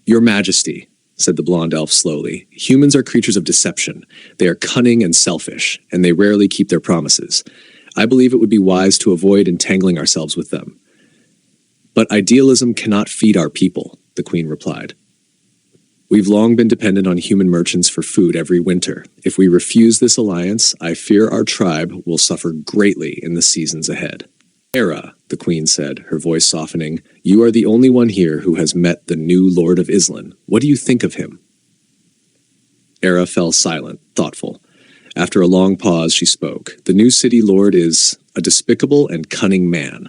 "Your Majesty," said the blonde elf slowly, "humans are creatures of deception. They are cunning and selfish, and they rarely keep their promises. I believe it would be wise to avoid entangling ourselves with them." "But idealism cannot feed our people," the queen replied. "We've long been dependent on human merchants for food every winter. If we refuse this alliance, I fear our tribe will suffer greatly in the seasons ahead." "Era," the queen said, her voice softening, "you are the only one here who has met the new Lord of Islan. What do you think of him?" Era fell silent, thoughtful. After a long pause, she spoke. "The new city lord is a despicable and cunning man."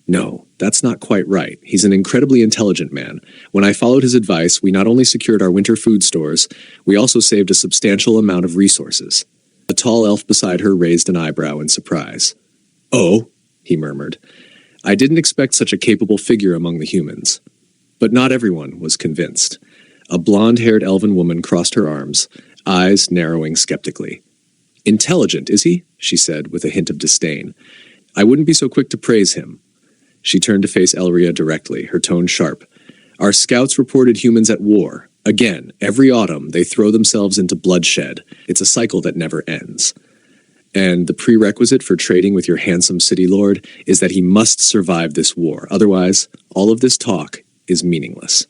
"No, that's not quite right. He's an incredibly intelligent man. When I followed his advice, we not only secured our winter food stores, we also saved a substantial amount of resources." A tall elf beside her raised an eyebrow in surprise. "Oh," he murmured. "I didn't expect such a capable figure among the humans." But not everyone was convinced. A blonde-haired elven woman crossed her arms, eyes narrowing skeptically. "Intelligent, is he?" she said with a hint of disdain. "I wouldn't be so quick to praise him." She turned to face Elria directly, her tone sharp. "Our scouts reported humans at war. Again, every autumn, they throw themselves into bloodshed. It's a cycle that never ends. And the prerequisite for trading with your handsome city lord is that he must survive this war. Otherwise, all of this talk is meaningless."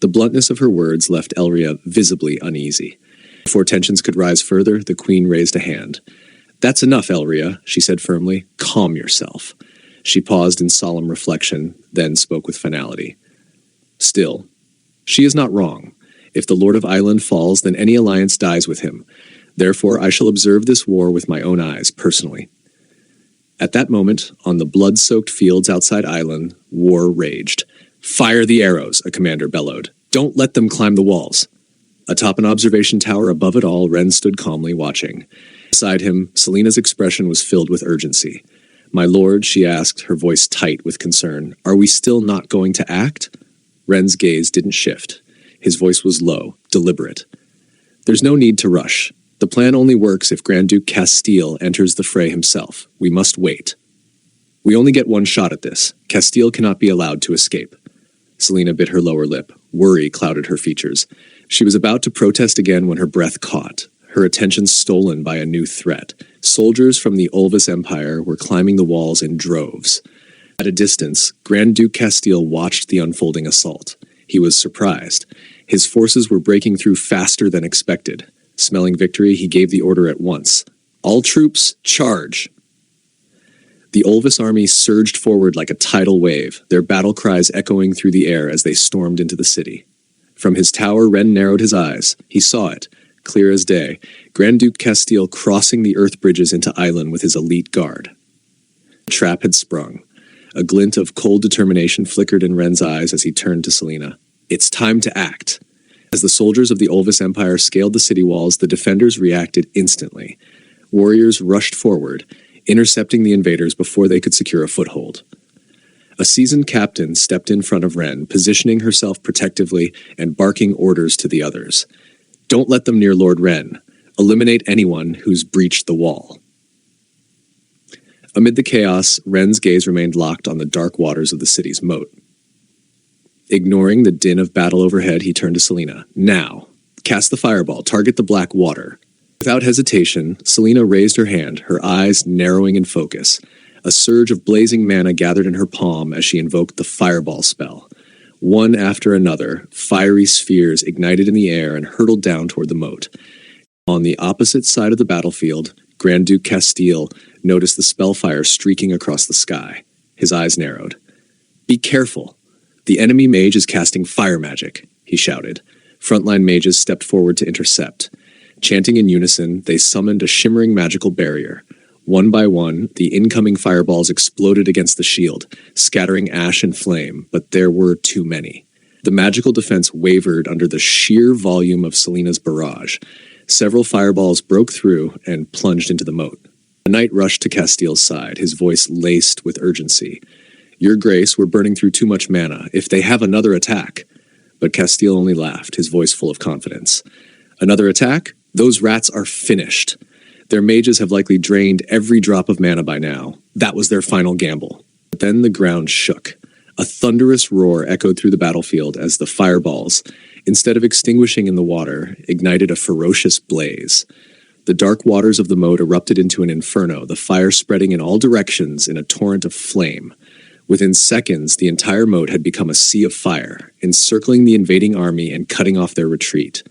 The bluntness of her words left Elria visibly uneasy. Before tensions could rise further, the queen raised a hand. "That's enough, Elria," she said firmly. "Calm yourself." She paused in solemn reflection, then spoke with finality. "Still, she is not wrong. If the Lord of Island falls, then any alliance dies with him. Therefore, I shall observe this war with my own eyes, personally." At that moment, on the blood-soaked fields outside Island, war raged. "Fire the arrows," a commander bellowed. "Don't let them climb the walls." Atop an observation tower above it all, Wren stood calmly watching. Beside him, Selena's expression was filled with urgency. "My lord," she asked, her voice tight with concern, "are we still not going to act?" Ren's gaze didn't shift. His voice was low, deliberate. "There's no need to rush. The plan only works if Grand Duke Castile enters the fray himself. We must wait. We only get one shot at this. Castile cannot be allowed to escape." Selena bit her lower lip. Worry clouded her features. She was about to protest again when her breath caught, her attention stolen by a new threat. Soldiers from the Ulvis Empire were climbing the walls in droves. At a distance, Grand Duke Castile watched the unfolding assault. He was surprised. His forces were breaking through faster than expected. Smelling victory, he gave the order at once. "All troops, charge!" The Ulvis army surged forward like a tidal wave, their battle cries echoing through the air as they stormed into the city. From his tower, Ren narrowed his eyes. He saw it, clear as day, Grand Duke Castile crossing the earth bridges into Island with his elite guard. The trap had sprung. A glint of cold determination flickered in Ren's eyes as he turned to Selena. "It's time to act." As the soldiers of the Ulvis Empire scaled the city walls, the defenders reacted instantly. Warriors rushed forward, intercepting the invaders before they could secure a foothold. A seasoned captain stepped in front of Ren, positioning herself protectively and barking orders to the others. "Don't let them near Lord Ren. Eliminate anyone who's breached the wall." Amid the chaos, Ren's gaze remained locked on the dark waters of the city's moat. Ignoring the din of battle overhead, he turned to Selena. "Now, cast the fireball, target the black water." Without hesitation, Selena raised her hand, her eyes narrowing in focus. A surge of blazing mana gathered in her palm as she invoked the fireball spell. One after another, fiery spheres ignited in the air and hurtled down toward the moat. On the opposite side of the battlefield, Grand Duke Castile noticed the spellfire streaking across the sky. His eyes narrowed. "Be careful. The enemy mage is casting fire magic," he shouted. Frontline mages stepped forward to intercept. Chanting in unison, they summoned a shimmering magical barrier. One by one, the incoming fireballs exploded against the shield, scattering ash and flame, but there were too many. The magical defense wavered under the sheer volume of Selena's barrage. Several fireballs broke through and plunged into the moat. The knight rushed to Castile's side, his voice laced with urgency. "Your Grace, we're burning through too much mana. If they have another attack..." But Castile only laughed, his voice full of confidence. "Another attack? Those rats are finished. Their mages have likely drained every drop of mana by now. That was their final gamble." But then the ground shook. A thunderous roar echoed through the battlefield as the fireballs, instead of extinguishing in the water, ignited a ferocious blaze. The dark waters of the moat erupted into an inferno, the fire spreading in all directions in a torrent of flame. Within seconds, the entire moat had become a sea of fire, encircling the invading army and cutting off their retreat.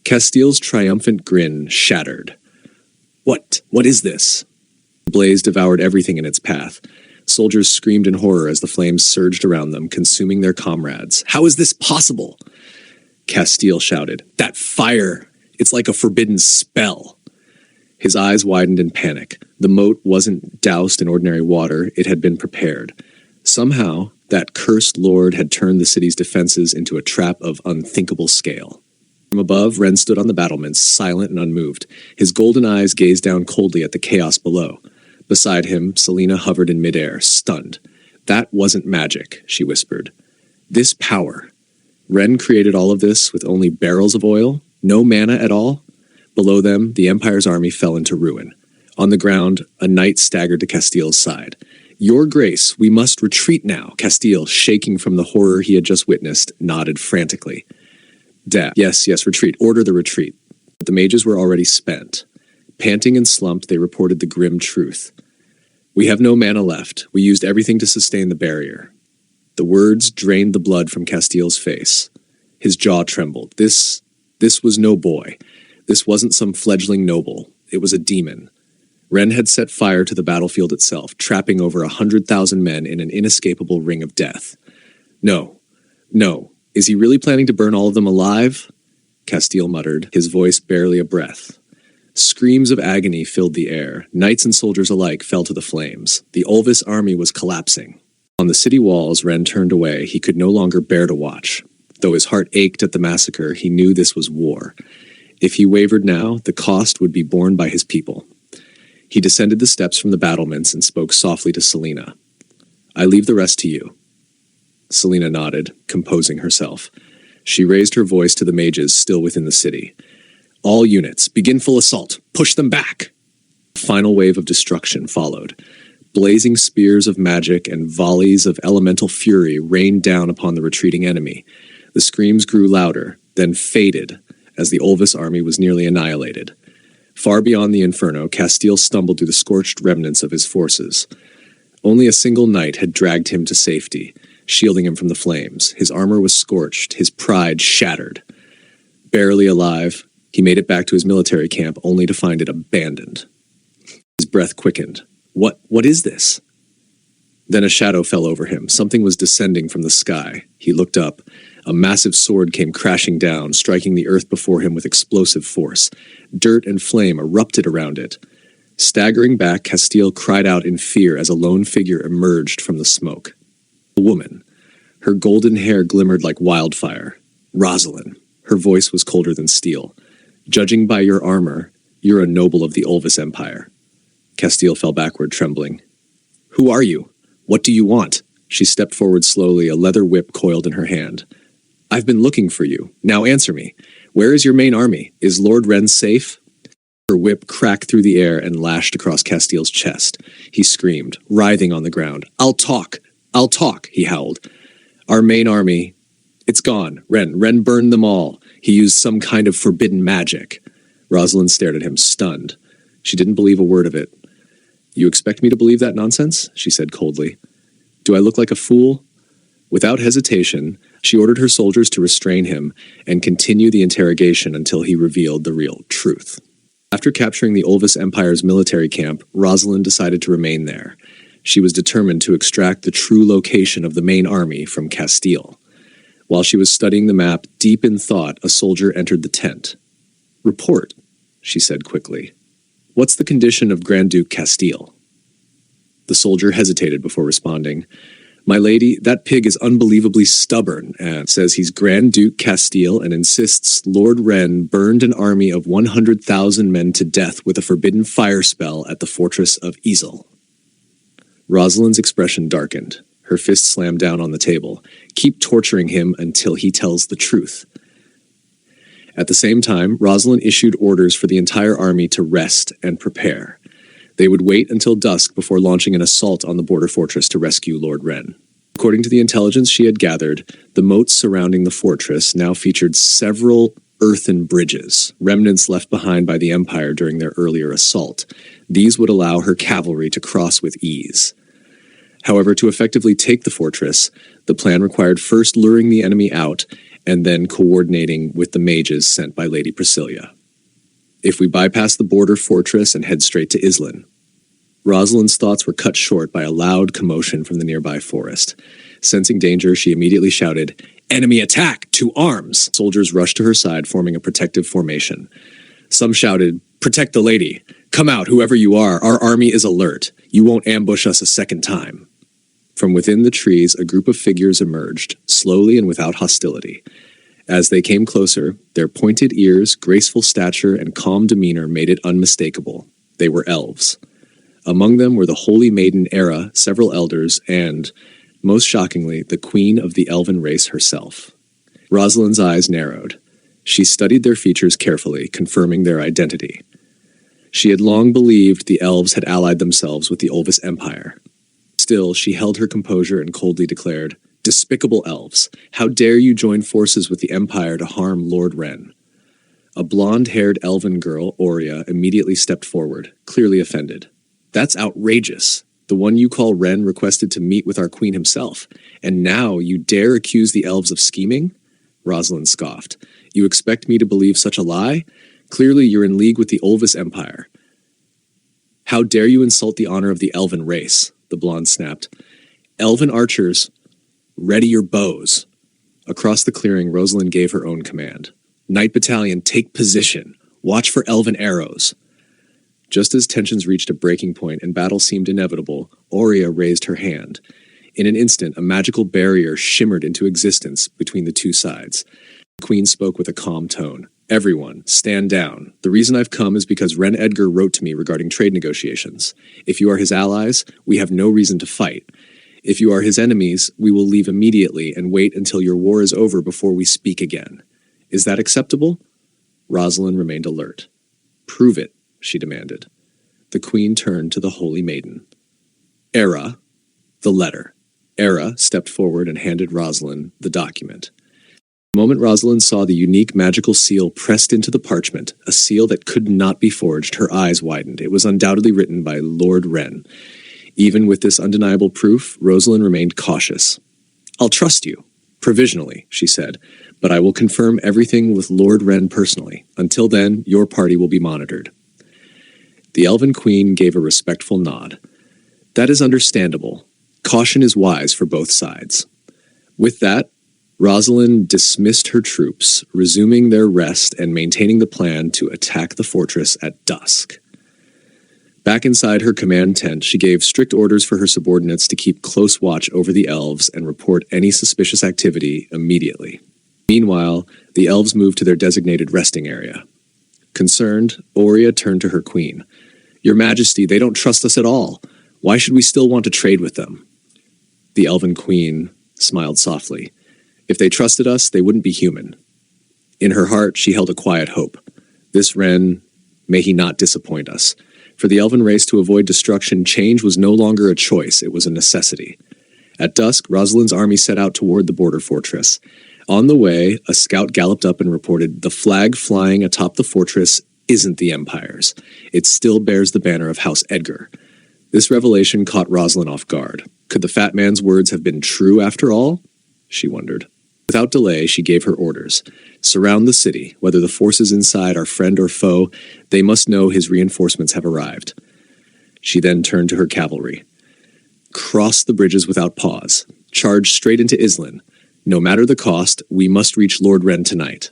Castile's triumphant grin shattered. What is this?" The blaze devoured everything in its path. Soldiers screamed in horror as the flames surged around them, consuming their comrades. "How is this possible?" Castile shouted. "That fire! It's like a forbidden spell." His eyes widened in panic. The moat wasn't doused in ordinary water, it had been prepared. Somehow, that cursed lord had turned the city's defenses into a trap of unthinkable scale. From above, Ren stood on the battlements, silent and unmoved. His golden eyes gazed down coldly at the chaos below. Beside him, Selena hovered in midair, stunned. "That wasn't magic," she whispered. "This power. Ren created all of this with only barrels of oil? No mana at all?" Below them, the Empire's army fell into ruin. On the ground, a knight staggered to Castile's side. "Your Grace, we must retreat now." Castile, shaking from the horror he had just witnessed, nodded frantically. Yes, retreat. Order the retreat." But the mages were already spent. Panting and slumped, they reported the grim truth. "We have no mana left. We used everything to sustain the barrier." The words drained the blood from Castile's face. His jaw trembled. This was no boy. This wasn't some fledgling noble. It was a demon. Ren had set fire to the battlefield itself, trapping over 100,000 men in an inescapable ring of death. No. Is he really planning to burn all of them alive?" Castile muttered, his voice barely a breath. Screams of agony filled the air. Knights and soldiers alike fell to the flames. The Ulvis army was collapsing. On the city walls, Ren turned away. He could no longer bear to watch. Though his heart ached at the massacre, he knew this was war. If he wavered now, the cost would be borne by his people. He descended the steps from the battlements and spoke softly to Selena. I leave the rest to you. Selena nodded, composing herself. She raised her voice to the mages still within the city. All units, begin full assault. Push them back. A final wave of destruction followed. Blazing spears of magic and volleys of elemental fury rained down upon the retreating enemy. The screams grew louder, then faded, as the Olvis army was nearly annihilated. Far beyond the inferno, Castile stumbled through the scorched remnants of his forces. Only a single knight had dragged him to safety, shielding him from the flames. His armor was scorched, his pride shattered. Barely alive, he made it back to his military camp only to find it abandoned. His breath quickened. What is this? Then a shadow fell over him. Something was descending from the sky. He looked up. A massive sword came crashing down, striking the earth before him with explosive force. Dirt and flame erupted around it. Staggering back, Castile cried out in fear as a lone figure emerged from the smoke. A woman. Her golden hair glimmered like wildfire. Rosalind. Her voice was colder than steel. Judging by your armor, you're a noble of the Olvis Empire. Castile fell backward, trembling. Who are you? What do you want? She stepped forward slowly, a leather whip coiled in her hand. I've been looking for you. Now answer me. Where is your main army? Is Lord Wren safe? Her whip cracked through the air and lashed across Castile's chest. He screamed, writhing on the ground. I'll talk, he howled. Our main army, it's gone. Wren burned them all. He used some kind of forbidden magic. Rosalind stared at him, stunned. She didn't believe a word of it. You expect me to believe that nonsense? She said coldly. Do I look like a fool? Without hesitation, she ordered her soldiers to restrain him and continue the interrogation until he revealed the real truth. After capturing the Olvis Empire's military camp, Rosalind decided to remain there. She was determined to extract the true location of the main army from Castile. While she was studying the map, deep in thought, a soldier entered the tent. Report, she said quickly. What's the condition of Grand Duke Castile? The soldier hesitated before responding. My lady, that pig is unbelievably stubborn and says he's Grand Duke Castile and insists Lord Wren burned an army of 100,000 men to death with a forbidden fire spell at the fortress of Isel. Rosalind's expression darkened. Her fist slammed down on the table. Keep torturing him until he tells the truth. At the same time, Rosalind issued orders for the entire army to rest and prepare. They would wait until dusk before launching an assault on the border fortress to rescue Lord Wren. According to the intelligence she had gathered, the moats surrounding the fortress now featured several earthen bridges, remnants left behind by the Empire during their earlier assault. These would allow her cavalry to cross with ease. However, to effectively take the fortress, the plan required first luring the enemy out and then coordinating with the mages sent by Lady Priscilla. If we bypass the border fortress and head straight to Islin. Rosalind's thoughts were cut short by a loud commotion from the nearby forest. Sensing danger, she immediately shouted, Enemy attack! To arms! Soldiers rushed to her side, forming a protective formation. Some shouted, Protect the lady! Come out, whoever you are! Our army is alert! You won't ambush us a second time! From within the trees, a group of figures emerged, slowly and without hostility. As they came closer, their pointed ears, graceful stature, and calm demeanor made it unmistakable. They were elves. Among them were the holy maiden Era, several elders, and, most shockingly, the queen of the elven race herself. Rosalind's eyes narrowed. She studied their features carefully, confirming their identity. She had long believed the elves had allied themselves with the Olvis Empire. Still, she held her composure and coldly declared, Despicable elves, how dare you join forces with the Empire to harm Lord Wren? A blonde-haired elven girl, Aurea, immediately stepped forward, clearly offended. That's outrageous. The one you call Wren requested to meet with our queen himself, and now you dare accuse the elves of scheming? Rosalind scoffed. You expect me to believe such a lie? Clearly you're in league with the Olvis Empire. How dare you insult the honor of the elven race? The blonde snapped. Elven archers, ready your bows. Across the clearing, Rosalind gave her own command. Knight Battalion, take position. Watch for elven arrows. Just as tensions reached a breaking point and battle seemed inevitable, Aurea raised her hand. In an instant, a magical barrier shimmered into existence between the two sides. The queen spoke with a calm tone. Everyone, stand down. The reason I've come is because Ren Edgar wrote to me regarding trade negotiations. If you are his allies, we have no reason to fight. If you are his enemies, we will leave immediately and wait until your war is over before we speak again. Is that acceptable? Rosalind remained alert. Prove it, she demanded. The queen turned to the holy maiden. Era, the letter. Era stepped forward and handed Rosalind the document. The moment Rosalind saw the unique magical seal pressed into the parchment, a seal that could not be forged, her eyes widened. It was undoubtedly written by Lord Wren. Even with this undeniable proof, Rosalind remained cautious. I'll trust you, provisionally, she said, but I will confirm everything with Lord Wren personally. Until then, your party will be monitored. The Elven Queen gave a respectful nod. That is understandable. Caution is wise for both sides. With that, Rosalind dismissed her troops, resuming their rest and maintaining the plan to attack the fortress at dusk. Back inside her command tent, she gave strict orders for her subordinates to keep close watch over the elves and report any suspicious activity immediately. Meanwhile, the elves moved to their designated resting area. Concerned, Aurea turned to her queen. Your Majesty, they don't trust us at all. Why should we still want to trade with them? The Elven Queen smiled softly. If they trusted us, they wouldn't be human. In her heart, she held a quiet hope. This Wren, may he not disappoint us. For the elven race to avoid destruction, change was no longer a choice, it was a necessity. At dusk, Rosalind's army set out toward the border fortress. On the way, a scout galloped up and reported, the flag flying atop the fortress isn't the Empire's. It still bears the banner of House Edgar. This revelation caught Rosalind off guard. Could the fat man's words have been true after all? She wondered. Without delay, she gave her orders. Surround the city. Whether the forces inside are friend or foe, they must know his reinforcements have arrived. She then turned to her cavalry. Cross the bridges without pause. Charge straight into Islin. No matter the cost, we must reach Lord Wren tonight.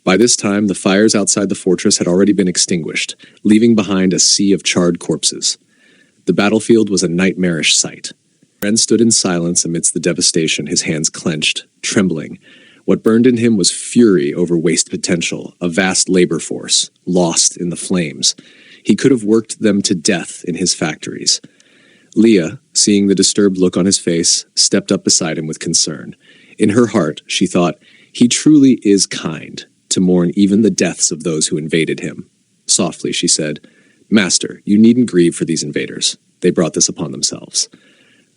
By this time, the fires outside the fortress had already been extinguished, leaving behind a sea of charred corpses. The battlefield was a nightmarish sight. Wren stood in silence amidst the devastation, his hands clenched, trembling. What burned in him was fury over waste potential, a vast labor force, lost in the flames. He could have worked them to death in his factories. Leah, seeing the disturbed look on his face, stepped up beside him with concern. In her heart, she thought, he truly is kind, to mourn even the deaths of those who invaded him. Softly, she said, Master, you needn't grieve for these invaders. They brought this upon themselves.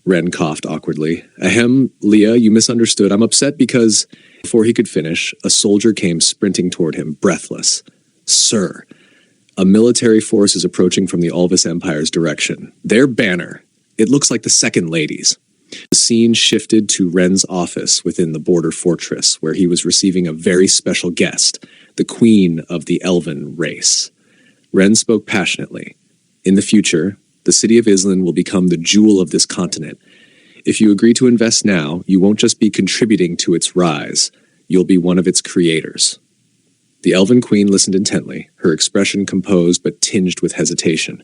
Wren coughed awkwardly. Ahem, Leah, you misunderstood. I'm upset because... Before he could finish, a soldier came sprinting toward him, breathless. Sir, a military force is approaching from the Ulvis Empire's direction. Their banner. It looks like the Second Lady's. The scene shifted to Wren's office within the border fortress, where he was receiving a very special guest, the queen of the elven race. Wren spoke passionately. In the future, the city of Islin will become the jewel of this continent. If you agree to invest now, you won't just be contributing to its rise, you'll be one of its creators. The Elven Queen listened intently, her expression composed but tinged with hesitation.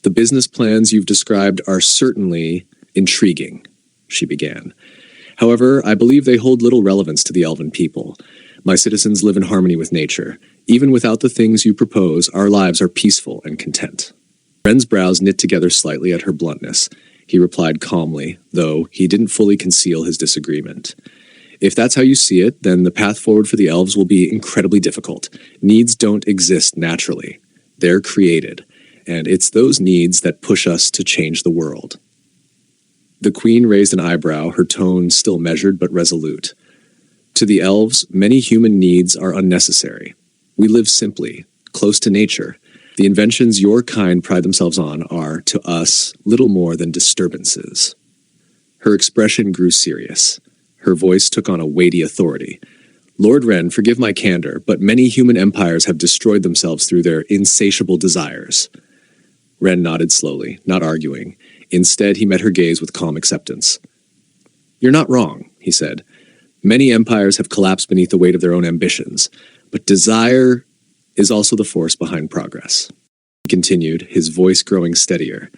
The business plans you've described are certainly intriguing, she began. However, I believe they hold little relevance to the Elven people. My citizens live in harmony with nature. Even without the things you propose, our lives are peaceful and content. Wren's brows knit together slightly at her bluntness. He replied calmly, though he didn't fully conceal his disagreement. If that's how you see it, then the path forward for the elves will be incredibly difficult. Needs don't exist naturally. They're created, and it's those needs that push us to change the world. The queen raised an eyebrow, her tone still measured but resolute. To the elves, many human needs are unnecessary. We live simply, close to nature. The inventions your kind pride themselves on are, to us, little more than disturbances. Her expression grew serious. Her voice took on a weighty authority. Lord Wren, forgive my candor, but many human empires have destroyed themselves through their insatiable desires. Wren nodded slowly, not arguing. Instead, he met her gaze with calm acceptance. You're not wrong, he said. Many empires have collapsed beneath the weight of their own ambitions, but desire is also the force behind progress. He continued, his voice growing steadier.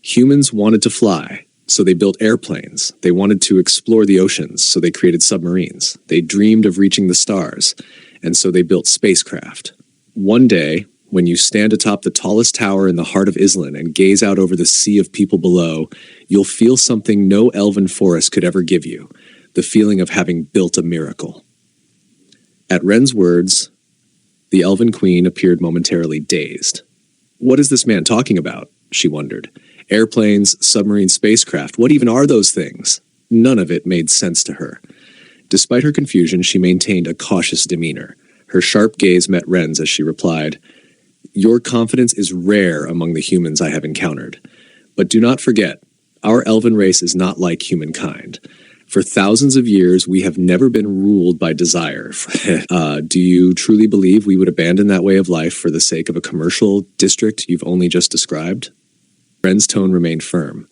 Humans wanted to fly, So they built airplanes. They wanted to explore the oceans, so they created submarines. They dreamed of reaching the stars, and so they built spacecraft. One day, when you stand atop the tallest tower in the heart of Island and gaze out over the sea of people below, you'll feel something no elven forest could ever give you, the feeling of having built a miracle. At Ren's words, the elven queen appeared momentarily dazed. What is this man talking about? She wondered. Airplanes, submarine spacecraft, what even are those things? None of it made sense to her. Despite her confusion, she maintained a cautious demeanor. Her sharp gaze met Ren's as she replied, "Your confidence is rare among the humans I have encountered. But do not forget, our elven race is not like humankind. For thousands of years, we have never been ruled by desire. Do you truly believe we would abandon that way of life for the sake of a commercial district you've only just described?" Ren's tone remained firm.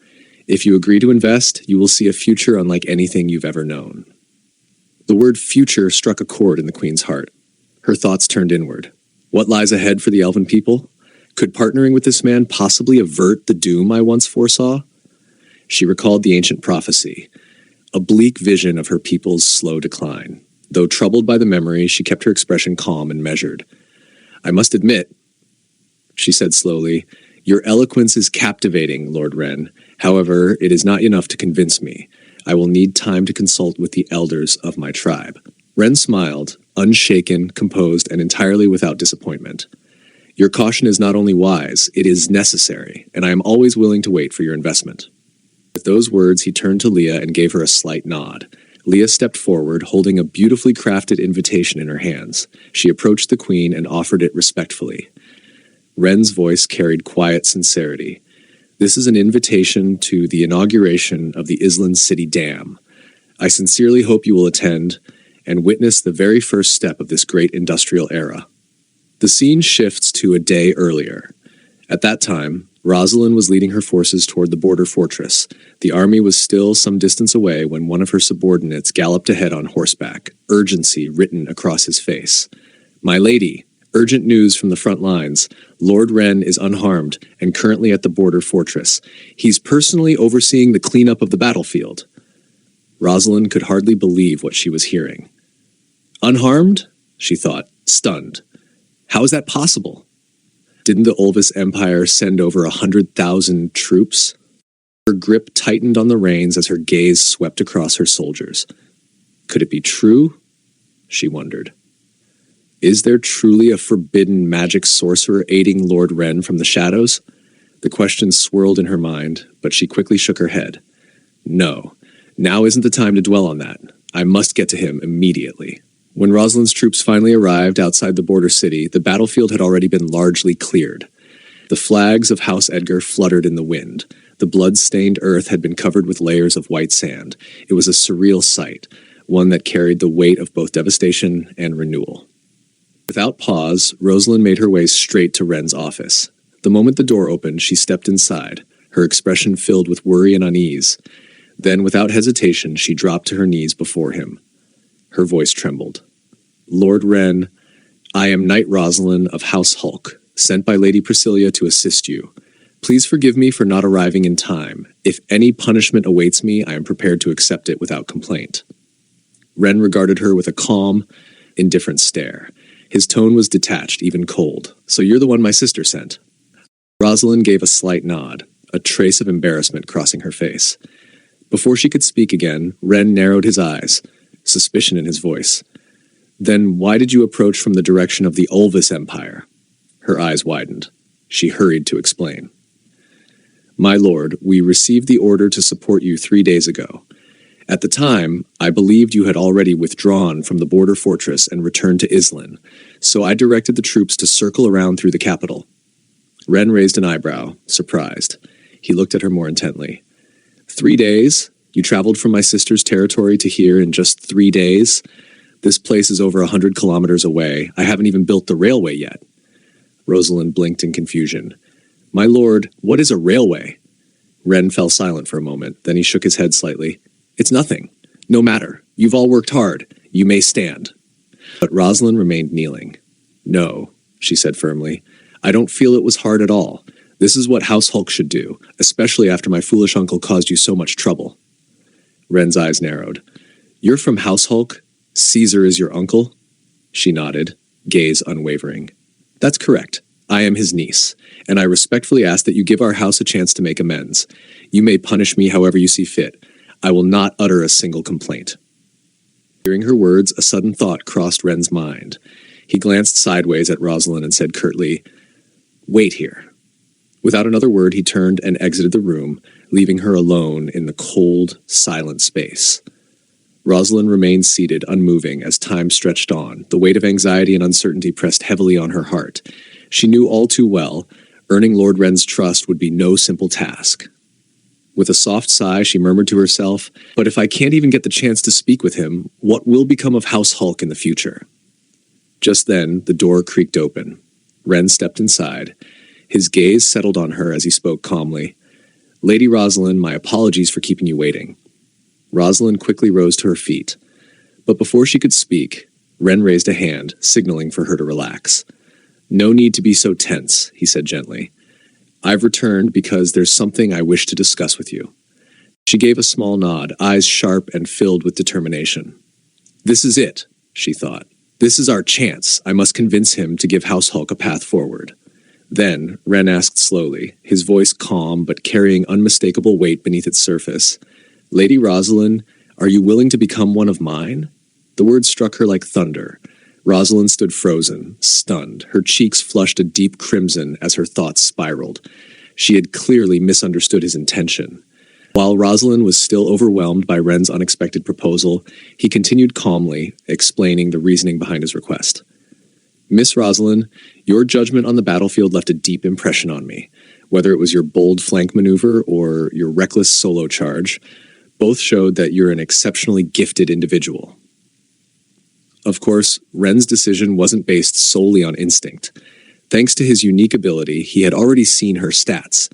"If you agree to invest, you will see a future unlike anything you've ever known." The word future struck a chord in the queen's heart. Her thoughts turned inward. What lies ahead for the elven people? Could partnering with this man possibly avert the doom I once foresaw? She recalled the ancient prophecy, a bleak vision of her people's slow decline. Though troubled by the memory, she kept her expression calm and measured. "I must admit," she said slowly, "your eloquence is captivating, Lord Ren. However, it is not enough to convince me. I will need time to consult with the elders of my tribe." Ren smiled, unshaken, composed, and entirely without disappointment. "Your caution is not only wise, it is necessary, and I am always willing to wait for your investment." With those words, he turned to Leah and gave her a slight nod. Leah stepped forward, holding a beautifully crafted invitation in her hands. She approached the queen and offered it respectfully. Ren's voice carried quiet sincerity. "This is an invitation to the inauguration of the Island City Dam. I sincerely hope you will attend and witness the very first step of this great industrial era." The scene shifts to a day earlier. At that time, Rosalind was leading her forces toward the border fortress. The army was still some distance away when one of her subordinates galloped ahead on horseback, urgency written across his face. "My lady, urgent news from the front lines. Lord Ren is unharmed and currently at the border fortress. He's personally overseeing the cleanup of the battlefield." Rosalind could hardly believe what she was hearing. "Unharmed?" she thought, stunned. "How is that possible? Didn't the Olvis Empire send over 100,000 troops?" Her grip tightened on the reins as her gaze swept across her soldiers. Could it be true? She wondered. Is there truly a forbidden magic sorcerer aiding Lord Ren from the shadows? The question swirled in her mind, but she quickly shook her head. No, now isn't the time to dwell on that. I must get to him immediately. When Rosalind's troops finally arrived outside the border city, the battlefield had already been largely cleared. The flags of House Edgar fluttered in the wind. The blood-stained earth had been covered with layers of white sand. It was a surreal sight, one that carried the weight of both devastation and renewal. Without pause, Rosalind made her way straight to Ren's office. The moment the door opened, she stepped inside, her expression filled with worry and unease. Then, without hesitation, she dropped to her knees before him. Her voice trembled. Lord Ren, I am Knight Rosalind of House Hulk, sent by Lady Priscilla to assist you. Please forgive me for not arriving in time. If any punishment awaits me, I am prepared to accept it without complaint. Ren regarded her with a calm, indifferent stare. His tone was detached, even cold. So you're the one my sister sent. Rosalind gave a slight nod, a trace of embarrassment crossing her face. Before she could speak again, Ren narrowed his eyes, suspicion in his voice. Then why did you approach from the direction of the Olvis Empire? Her eyes widened. She hurried to explain. My lord, we received the order to support you 3 days ago. At the time, I believed you had already withdrawn from the border fortress and returned to Island, so I directed the troops to circle around through the capital. Ren raised an eyebrow, surprised. He looked at her more intently. 3 days? You traveled from my sister's territory to here in just 3 days? This place is over 100 kilometers away. I haven't even built the railway yet. Rosalind blinked in confusion. My lord, what is a railway? Ren fell silent for a moment, then he shook his head slightly. It's nothing. No matter. You've all worked hard. You may stand. But Rosalind remained kneeling. No, she said firmly. I don't feel it was hard at all. This is what House Hulk should do, especially after my foolish uncle caused you so much trouble. Ren's eyes narrowed. You're from House Hulk? Caesar is your uncle? She nodded, gaze unwavering. That's correct. I am his niece, and I respectfully ask that you give our house a chance to make amends. You may punish me however you see fit. I will not utter a single complaint. Hearing her words, a sudden thought crossed Ren's mind. He glanced sideways at Rosalind and said curtly, Wait here. Without another word, he turned and exited the room, leaving her alone in the cold, silent space. Rosalind remained seated, unmoving, as time stretched on. The weight of anxiety and uncertainty pressed heavily on her heart. She knew all too well, earning Lord Ren's trust would be no simple task. With a soft sigh, she murmured to herself, But if I can't even get the chance to speak with him, what will become of House Hulk in the future? Just then, the door creaked open. Ren stepped inside. His gaze settled on her as he spoke calmly. Lady Rosalind, my apologies for keeping you waiting. Rosalind quickly rose to her feet. But before she could speak, Ren raised a hand, signaling for her to relax. No need to be so tense, he said gently. I've returned because there's something I wish to discuss with you. She gave a small nod, eyes sharp and filled with determination. This is it, she thought. This is our chance. I must convince him to give House Hulk a path forward. Then, Ren asked slowly, his voice calm but carrying unmistakable weight beneath its surface, Lady Rosalind, are you willing to become one of mine? The words struck her like thunder. Rosalind stood frozen, stunned, her cheeks flushed a deep crimson as her thoughts spiraled. She had clearly misunderstood his intention. While Rosalind was still overwhelmed by Ren's unexpected proposal, he continued calmly, explaining the reasoning behind his request. Miss Rosalind, your judgment on the battlefield left a deep impression on me. Whether it was your bold flank maneuver or your reckless solo charge, both showed that you're an exceptionally gifted individual. Of course, Ren's decision wasn't based solely on instinct. Thanks to his unique ability, he had already seen her stats.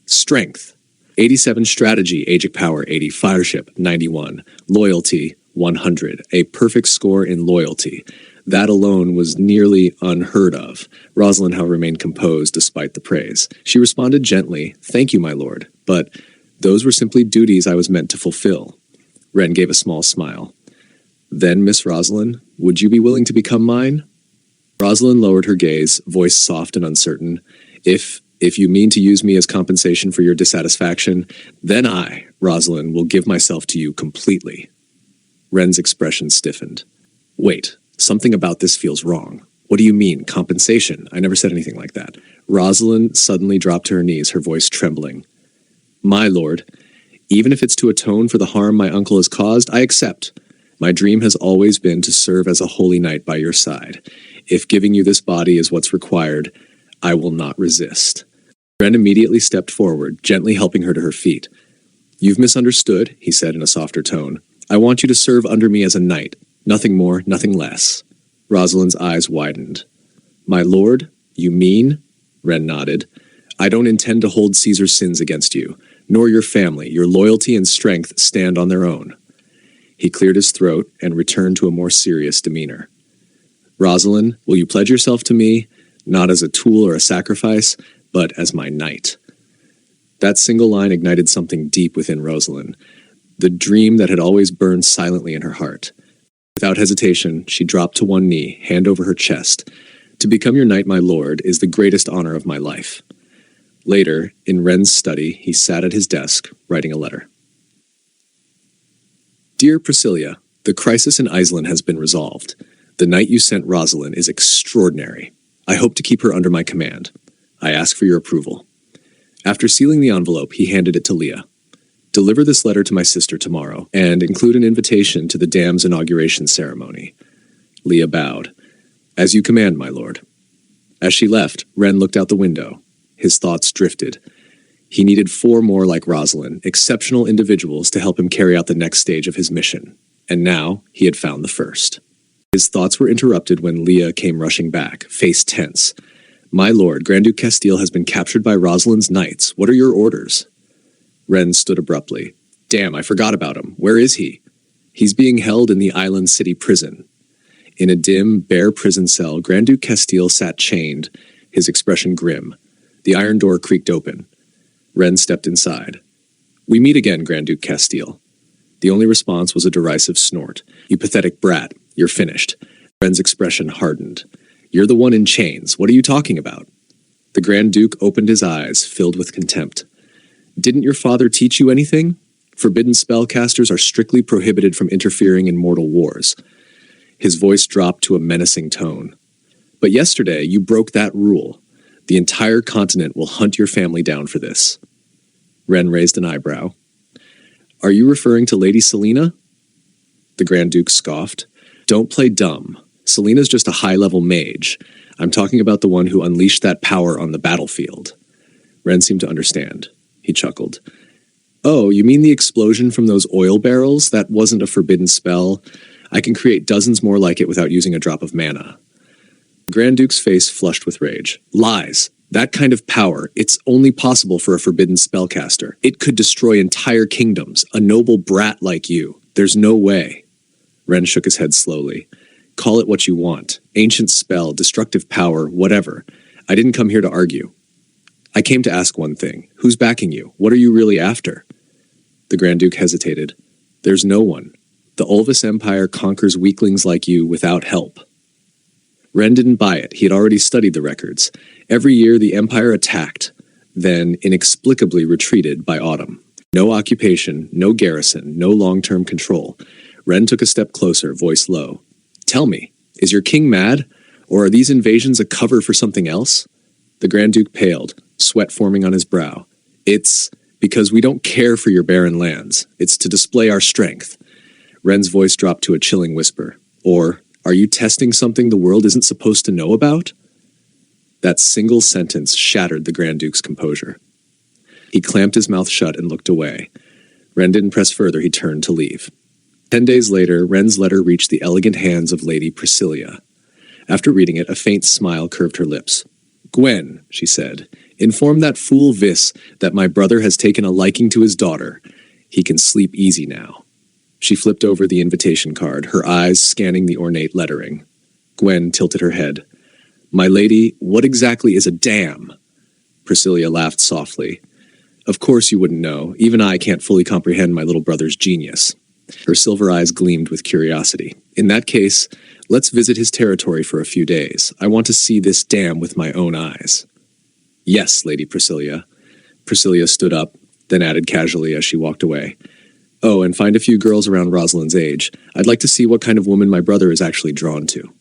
Strength, 87 strategy, Agic power 80, fireship 91, loyalty 100, a perfect score in loyalty. That alone was nearly unheard of. Rosalind, however, remained composed despite the praise. She responded gently, Thank you, my lord, but those were simply duties I was meant to fulfill. Ren gave a small smile. Then, Miss Rosalind, would you be willing to become mine? Rosalind lowered her gaze, voice soft and uncertain. If you mean to use me as compensation for your dissatisfaction, then I, Rosalind, will give myself to you completely. Ren's expression stiffened. Wait. Something about this feels wrong. What do you mean, compensation? I never said anything like that. Rosalind suddenly dropped to her knees, her voice trembling. My lord, even if it's to atone for the harm my uncle has caused, I accept. My dream has always been to serve as a holy knight by your side. If giving you this body is what's required, I will not resist. Ren immediately stepped forward, gently helping her to her feet. You've misunderstood, he said in a softer tone. I want you to serve under me as a knight. Nothing more, nothing less. Rosalind's eyes widened. My lord, you mean? Ren nodded. I don't intend to hold Caesar's sins against you, nor your family. Your loyalty and strength stand on their own. He cleared his throat and returned to a more serious demeanor. Rosalind, will you pledge yourself to me, not as a tool or a sacrifice, but as my knight? That single line ignited something deep within Rosalind, the dream that had always burned silently in her heart. Without hesitation, she dropped to one knee, hand over her chest. To become your knight, my lord, is the greatest honor of my life. Later, in Ren's study, he sat at his desk, writing a letter. Dear Priscilla, the crisis in Iceland has been resolved. The knight you sent Rosalind is extraordinary. I hope to keep her under my command. I ask for your approval. After sealing the envelope, he handed it to Leah. Deliver this letter to my sister tomorrow, and include an invitation to the dam's inauguration ceremony. Leah bowed. As you command, my lord. As she left, Ren looked out the window. His thoughts drifted. He needed 4 more like Rosalind, exceptional individuals to help him carry out the next stage of his mission. And now, he had found the first. His thoughts were interrupted when Leah came rushing back, face tense. My lord, Grand Duke Castile has been captured by Rosalind's knights. What are your orders? Ren stood abruptly. Damn, I forgot about him. Where is he? He's being held in the island city prison. In a dim, bare prison cell, Grand Duke Castile sat chained, his expression grim. The iron door creaked open. Ren stepped inside. "We meet again, Grand Duke Castile." The only response was a derisive snort. "You pathetic brat. You're finished." Ren's expression hardened. "You're the one in chains. What are you talking about?" The Grand Duke opened his eyes, filled with contempt. "Didn't your father teach you anything? Forbidden spellcasters are strictly prohibited from interfering in mortal wars." His voice dropped to a menacing tone. "But yesterday, you broke that rule. The entire continent will hunt your family down for this." Ren raised an eyebrow. "Are you referring to Lady Selena?" The Grand Duke scoffed. "Don't play dumb. Selena's just a high-level mage. I'm talking about the one who unleashed that power on the battlefield." Ren seemed to understand. He chuckled. "Oh, you mean the explosion from those oil barrels? That wasn't a forbidden spell. I can create dozens more like it without using a drop of mana." The Grand Duke's face flushed with rage. "Lies! That kind of power, it's only possible for a forbidden spellcaster. It could destroy entire kingdoms. A noble brat like you. There's no way." Ren shook his head slowly. "Call it what you want. Ancient spell, destructive power, whatever. I didn't come here to argue. I came to ask one thing. Who's backing you? What are you really after?" The Grand Duke hesitated. "There's no one. The Ulvis Empire conquers weaklings like you without help." Ren didn't buy it. He had already studied the records. Every year the Empire attacked, then inexplicably retreated by autumn. No occupation, no garrison, no long-term control. Ren took a step closer, voice low. "Tell me, is your king mad? Or are these invasions a cover for something else?" The Grand Duke paled, sweat forming on his brow. "It's because we don't care for your barren lands. It's to display our strength." Ren's voice dropped to a chilling whisper. "Or, are you testing something the world isn't supposed to know about?" That single sentence shattered the Grand Duke's composure. He clamped his mouth shut and looked away. Ren didn't press further. He turned to leave. 10 days later, Ren's letter reached the elegant hands of Lady Priscilla. After reading it, a faint smile curved her lips. "Gwen," she said, "inform that fool Vis that my brother has taken a liking to his daughter. He can sleep easy now." She flipped over the invitation card, her eyes scanning the ornate lettering. Gwen tilted her head. "My lady, what exactly is a dam?" Priscilla laughed softly. "Of course you wouldn't know. Even I can't fully comprehend my little brother's genius." Her silver eyes gleamed with curiosity. "In that case, let's visit his territory for a few days. I want to see this dam with my own eyes." "Yes, Lady Priscilla." Priscilla stood up, then added casually as she walked away. "Oh, and find a few girls around Rosalind's age. I'd like to see what kind of woman my brother is actually drawn to."